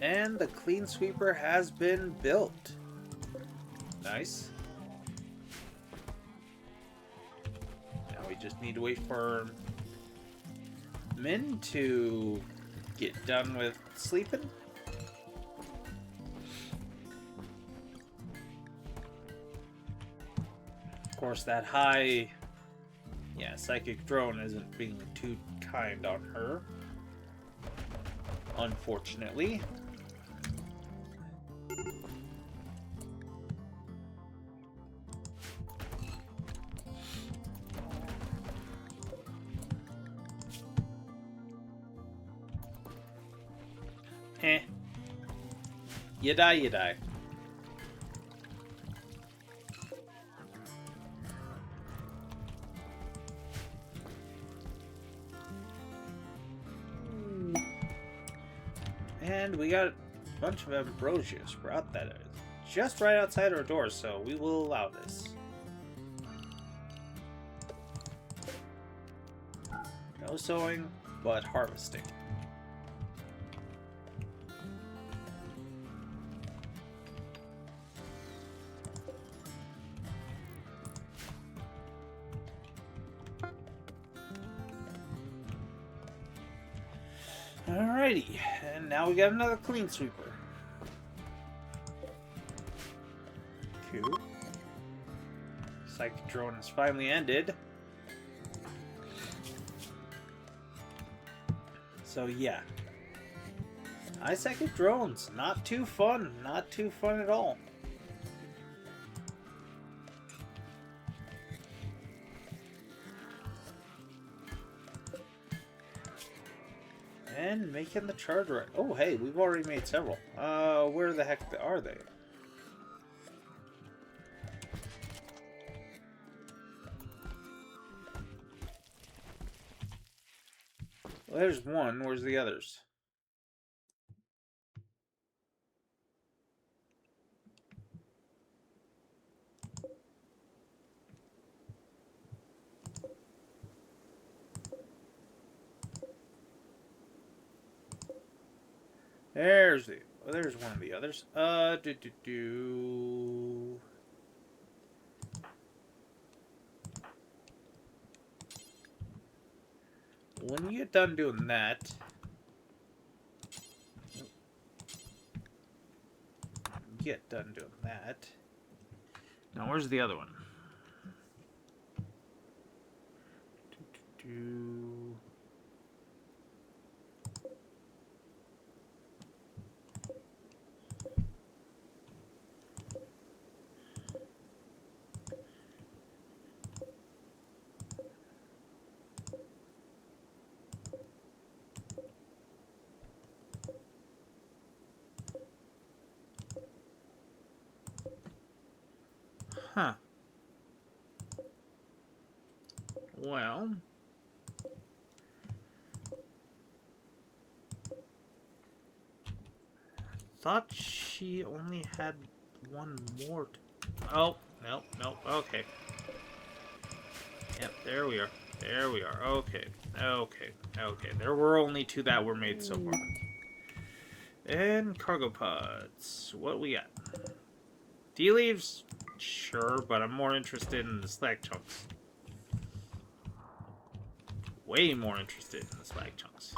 Speaker 1: And the clean sweeper has been built. Nice. Now we just need to wait for Min to get done with sleeping. Of course, that high, psychic drone isn't being too kind on her, unfortunately. You die, you die. And we got a bunch of ambrosia sprout that is just right outside our door, so we will allow this. No sowing, but harvesting. Alrighty, and now we got another clean sweeper. Cool. Psychic drone has finally ended. So yeah. High psychic drones, not too fun. Not too fun at all. And making the charge right. Oh, hey, we've already made several. Where the heck are they? Well, there's one. Where's the others? There's one of the others. When you get done doing that, now where's the other one? Huh. Well, thought she only had one more. Oh, nope. Okay. Yep, there we are. Okay. There were only two that were made so far. And cargo pods. What we got? Tea leaves? Sure, but I'm more interested in the slag chunks. Way more interested in the slag chunks.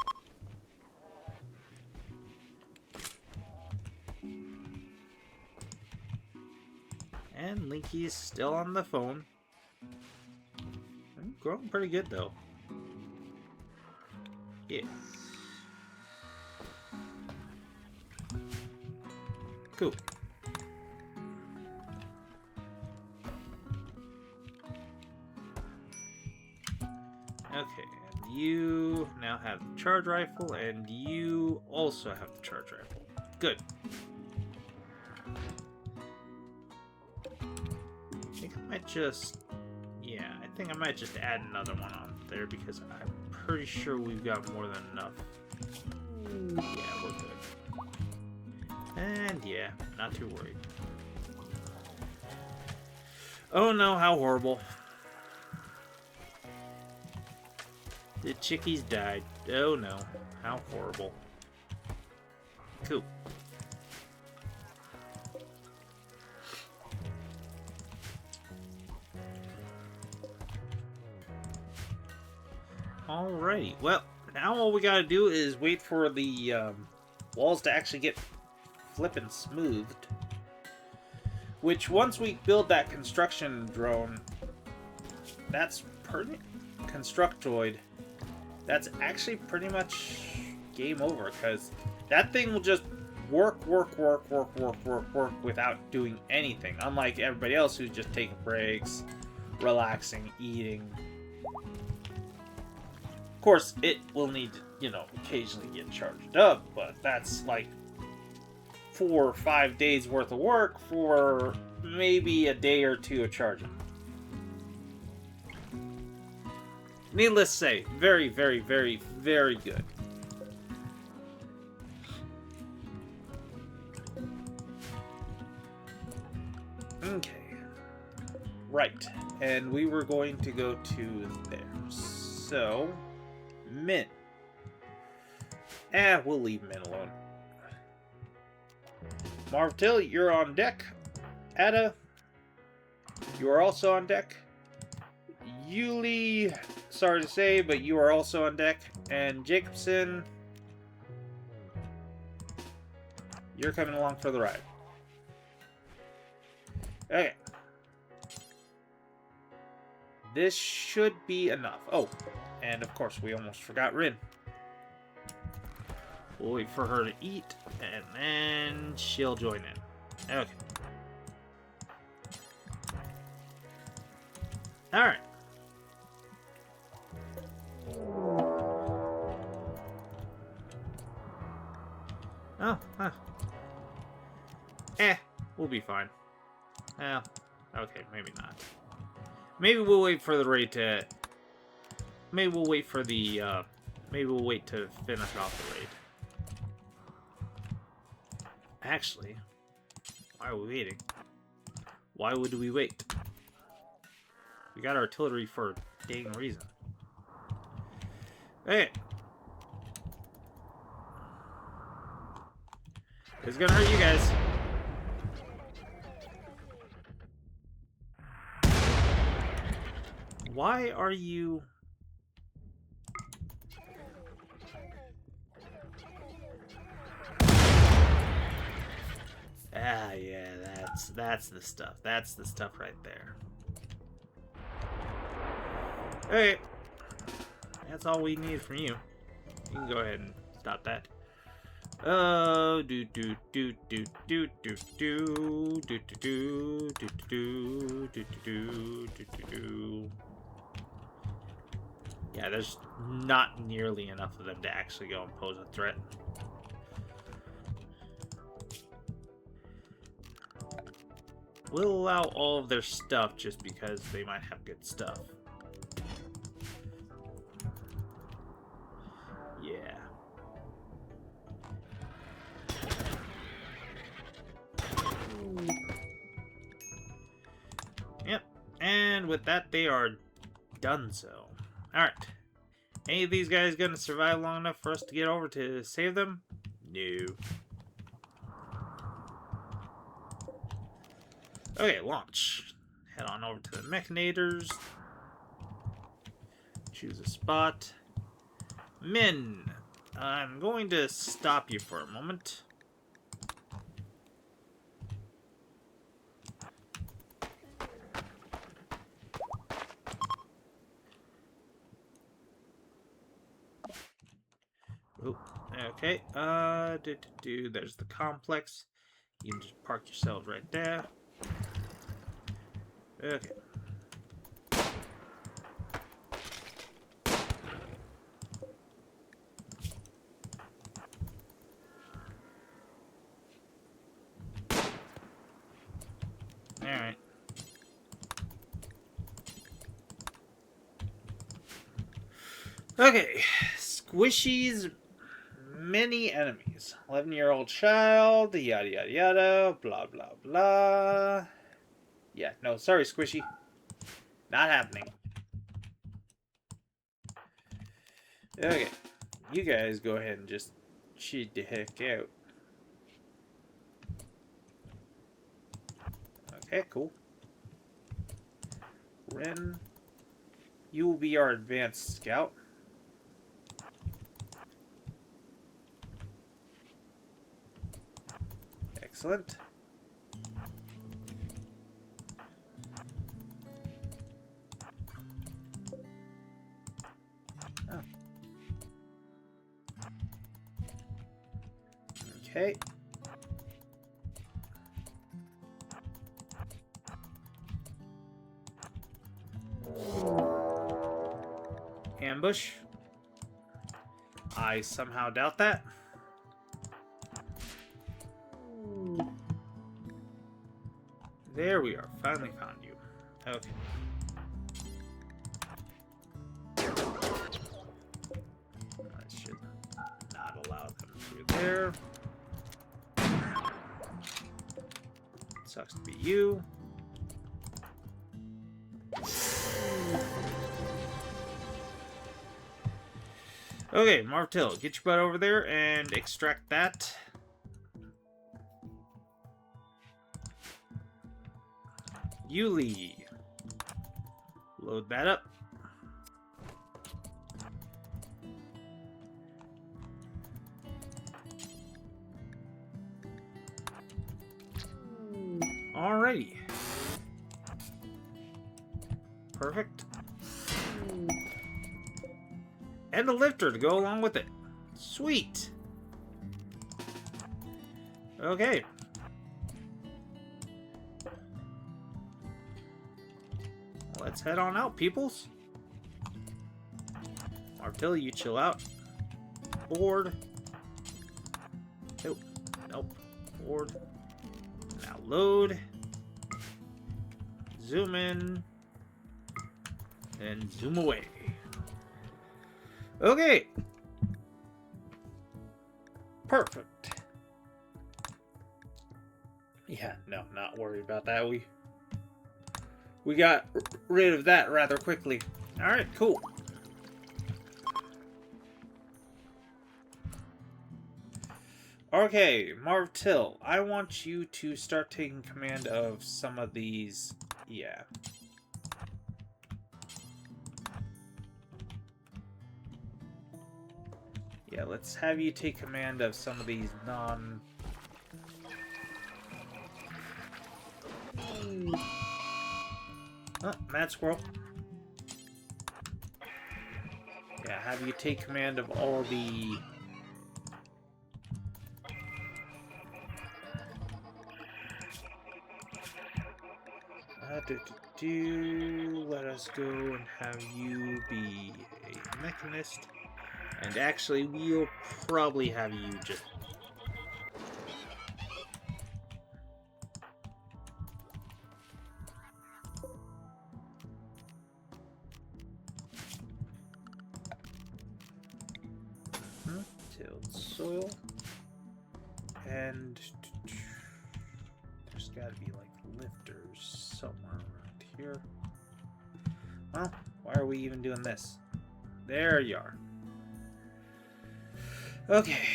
Speaker 1: And Linky's still on the phone. I'm growing pretty good, though. Yeah. Cool. Okay, and you now have the charge rifle, and you also have the charge rifle. Good. I think I might just... Yeah, I think I might just add another one on there because I'm pretty sure we've got more than enough. Yeah, we're good. And yeah, not too worried. Oh no, how horrible. The chickies died. Oh no, how horrible. Cool. Alrighty, well, now all we gotta do is wait for the walls to actually get flippin' smoothed. Which, once we build that construction drone, that's pretty... Constructoid, that's actually pretty much game over, because that thing will just work without doing anything. Unlike everybody else who's just taking breaks, relaxing, eating. Of course, it will need to, you know, occasionally get charged up, but that's like 4 or 5 days worth of work for maybe a day or two of charging. Needless to say, very, very, very, very good. Okay. Right. And we were going to go to there. So, Min. We'll leave Min alone. Marvtil, you're on deck. Ada, you are also on deck. Yuli, sorry to say, but you are also on deck. And Jacobson, you're coming along for the ride. Okay. This should be enough. Oh, and of course, we almost forgot Rin. We'll wait for her to eat, and then she'll join in. Okay. Alright. Oh, huh. We'll be fine. Well, okay, maybe not. Maybe we'll wait for the raid to... Maybe we'll wait for the, maybe we'll wait to finish off the raid. Actually, why are we waiting? Why would we wait? We got artillery for a dang reason. Okay. It's gonna hurt you guys. Why are you... Ah, yeah, that's the stuff. That's the stuff right there. Okay. That's all we need from you. You can go ahead and stop that. Yeah, there's not nearly enough of them to actually go and pose a threat. We'll allow all of their stuff just because they might have good stuff. Yeah. Yep. And with that, they are done so. Alright. Any of these guys gonna survive long enough for us to get over to save them? No. Okay, launch. Head on over to the Mechanators. Choose a spot. Min, I'm going to stop you for a moment. Ooh, okay. There's the complex. You can just park yourselves right there. Okay. Alright. Okay. Squishy's many enemies. 11-year-old child, yada yada yada, blah blah blah. Yeah, no, sorry, Squishy. Not happening. Okay. You guys go ahead and just cheat the heck out. Okay, cool. Ren, you will be our advanced scout. Excellent. Oh. Okay. Ambush. I somehow doubt that. There we are. Finally found you. Okay. I should not allow them through there. Sucks to be you. Okay, Martel, get your butt over there and extract that. Yuli. Load that up. Alrighty. Perfect. And a lifter to go along with it. Sweet. Okay. Let's head on out, peoples. Martel, you chill out. Board. Nope. Nope. Board. Now load. Zoom in. And zoom away. Okay. Perfect. Yeah, no, not worried about that. We got rid of that rather quickly. Alright, cool. Okay, Martel, I want you to start taking command of some of these. Yeah. Yeah, let's have you take command of some of these non... Oh, Mad Squirrel. Yeah, have you take command of all the... Let us go and have you be a mechanist. And actually, we'll probably have you just... Tilled soil. And... there's gotta be, like, lifters somewhere around here. Well, why are we even doing this? There you are. Okay.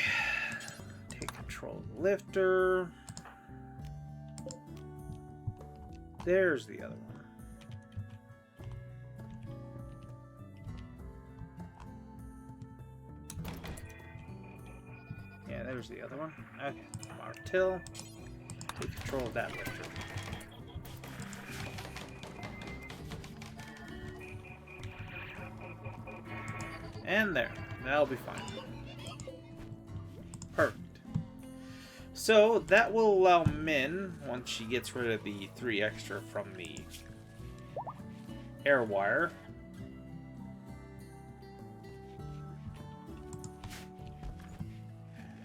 Speaker 1: Take control of the lifter. There's the other one. Yeah, there's the other one. Okay. Martel. Take control of that lifter. And there. That'll be fine. So that will allow Min, once she gets rid of the 3 extra from the air wire,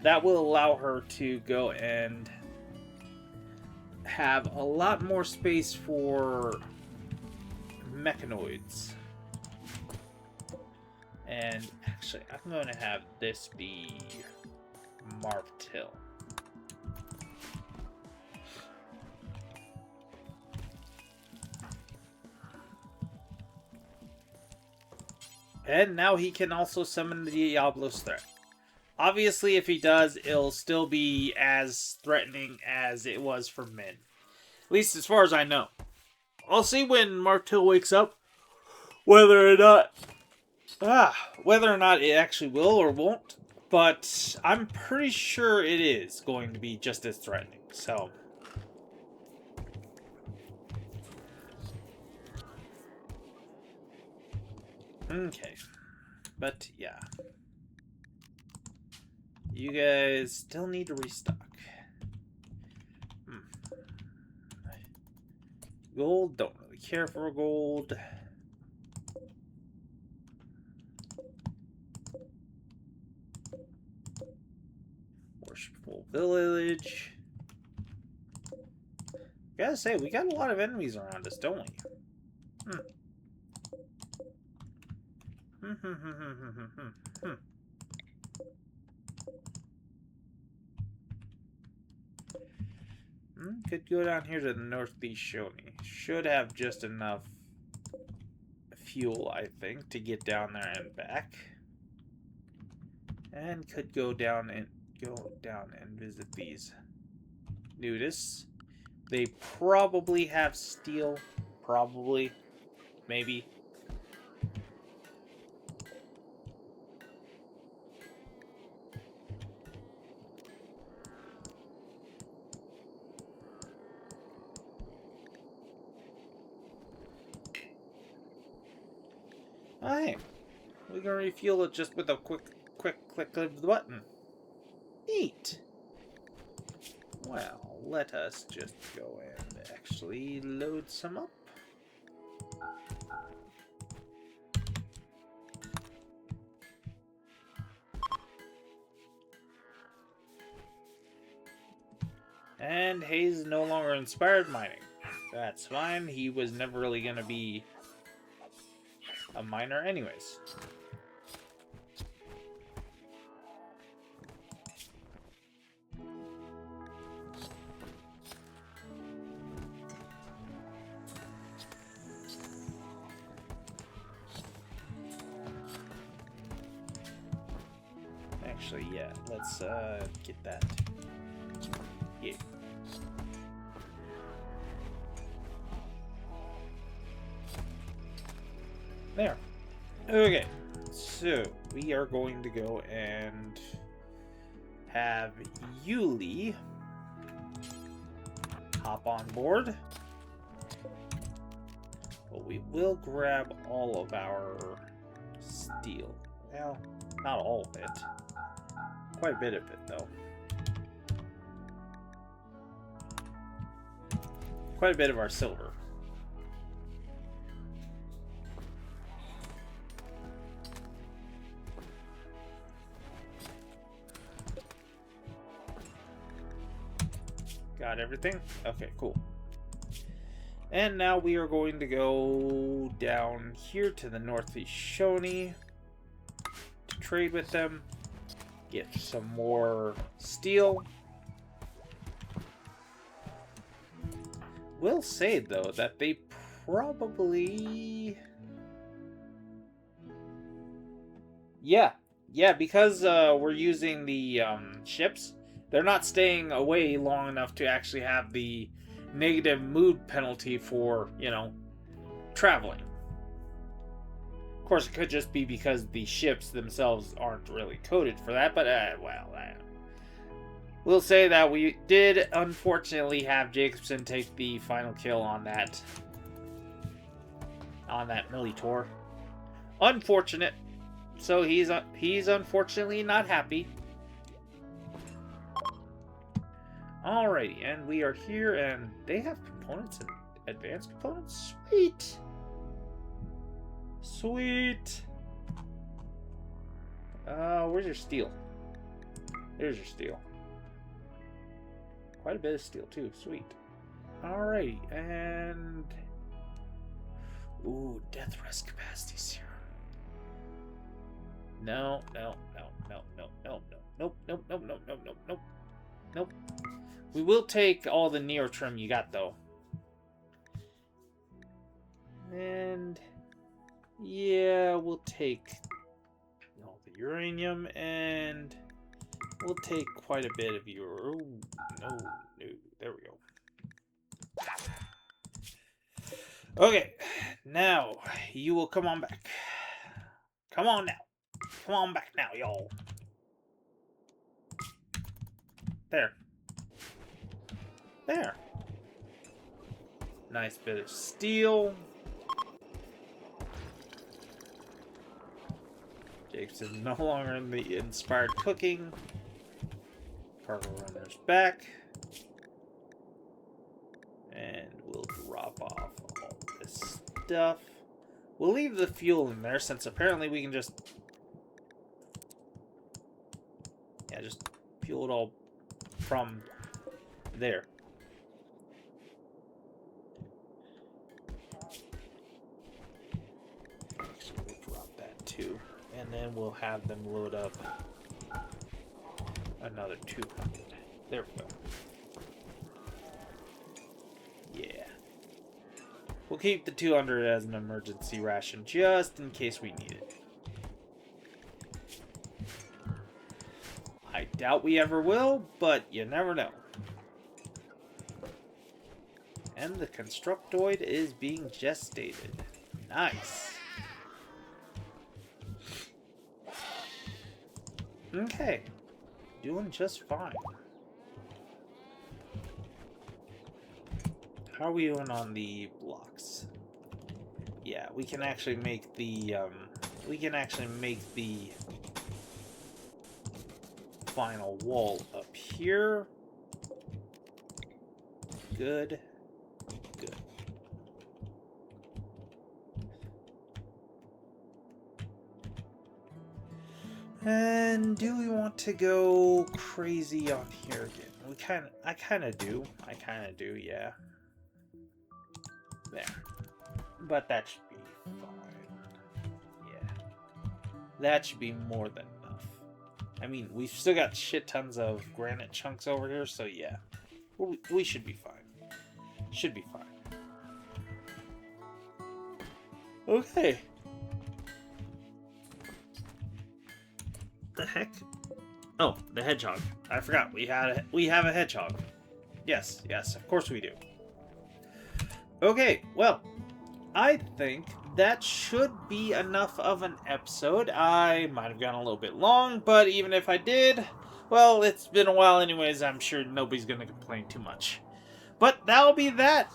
Speaker 1: that will allow her to go and have a lot more space for mechanoids. And actually, I'm going to have this be Martil. And now he can also summon the Diablo's threat. Obviously, if he does, it'll still be as threatening as it was for Min. At least as far as I know. I'll see when Martil wakes up whether or not it actually will or won't. But I'm pretty sure it is going to be just as threatening. So okay. But yeah. You guys still need to restock. Gold, don't really care for gold. Worshipful village. Gotta say, we got a lot of enemies around us, don't we? Could go down here to the northeast Shoni. Should have just enough fuel, I think, to get down there and back. And could go down and visit these nudists. They probably have steel. Probably. Maybe. Alright. We can refuel it just with a quick click of the button. Neat. Well, let us just go and actually load some up. And Hayes is no longer inspired mining. That's fine. He was never really going to be a miner anyways. Actually, yeah, let's get that. Yeah. There. Okay, so we are going to go and have Yuli hop on board. But we will grab all of our steel. Well, not all of it. Quite a bit of it, though. Quite a bit of our silver. Got everything? Okay, cool. And now we are going to go down here to the northeast Shoni to trade with them. Get some more steel. Will say, though, that they probably... Yeah, because we're using the ships, they're not staying away long enough to actually have the negative mood penalty for, you know, traveling. Of course, it could just be because the ships themselves aren't really coded for that, but, well, we'll say that we did, unfortunately, have Jacobson take the final kill on that Militor. Unfortunate. So he's unfortunately not happy. Alrighty, and we are here, and they have components and advanced components? Sweet! Sweet! Where's your steel? There's your steel. Quite a bit of steel, too. Sweet. Alrighty, and... Ooh, death rest capacity serum. No. Nope. We will take all the neotrim you got, though. And... yeah, we'll take all the uranium, and we'll take quite a bit of your... oh, no. There we go. Okay, now, you will come on back. Come on now. Come on back now, y'all. There. There. Nice bit of steel. Jake's is no longer in the inspired cooking. Cargo runner's back. And we'll drop off all this stuff. We'll leave the fuel in there since apparently we can just... yeah, just fuel it all from there. Actually, we'll drop that too. And then we'll have them load up another 200. There we go. Yeah. We'll keep the 200 as an emergency ration just in case we need it. I doubt we ever will, but you never know. And the Constructoid is being gestated. Nice. Okay. Doing just fine. How are we doing on the blocks? Yeah, we can actually make the final wall up here. Good. Good. And do we want to go crazy on here again? I kind of do, yeah. There. But that should be fine. Yeah. That should be more than enough. I mean, we've still got shit tons of granite chunks over here, so yeah. We should be fine. Should be fine. Okay. The heck? Oh, the hedgehog. I forgot. We have a hedgehog. Yes, of course we do. Okay, well, I think that should be enough of an episode. I might have gone a little bit long, but even if I did, well, it's been a while anyways. I'm sure nobody's going to complain too much. But that'll be that.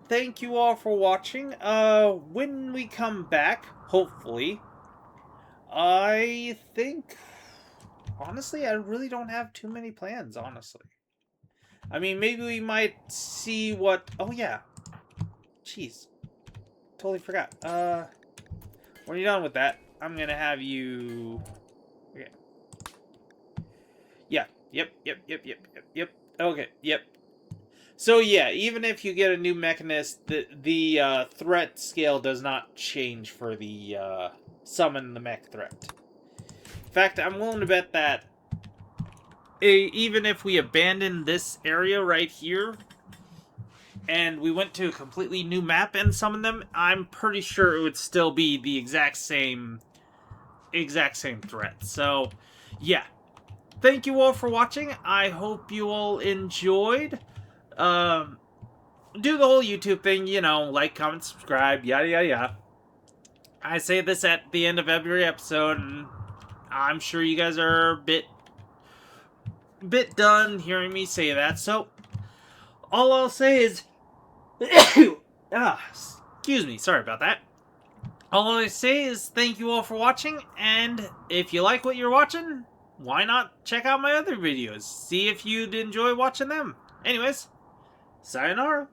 Speaker 1: Thank you all for watching. When we come back, hopefully, I think, honestly, I really don't have too many plans, honestly. I mean, maybe we might see what... oh, yeah. Jeez. Totally forgot. When you're done with that, I'm going to have you... okay. Yeah. Yep. Okay, yep. So, yeah, even if you get a new mechanist, the threat scale does not change for the summon the mech threat. In fact, I'm willing to bet that even if we abandon this area right here and we went to a completely new map and summoned them, I'm pretty sure it would still be the exact same threat. So, yeah. Thank you all for watching. I hope you all enjoyed. Do the whole YouTube thing, you know, like, comment, subscribe, yada, yada, yada. I say this at the end of every episode, and I'm sure you guys are a bit done hearing me say that, so all I'll say is excuse me, sorry about that. All I say is thank you all for watching, and if you like what you're watching, why not check out my other videos? See if you'd enjoy watching them. Anyways, sayonara.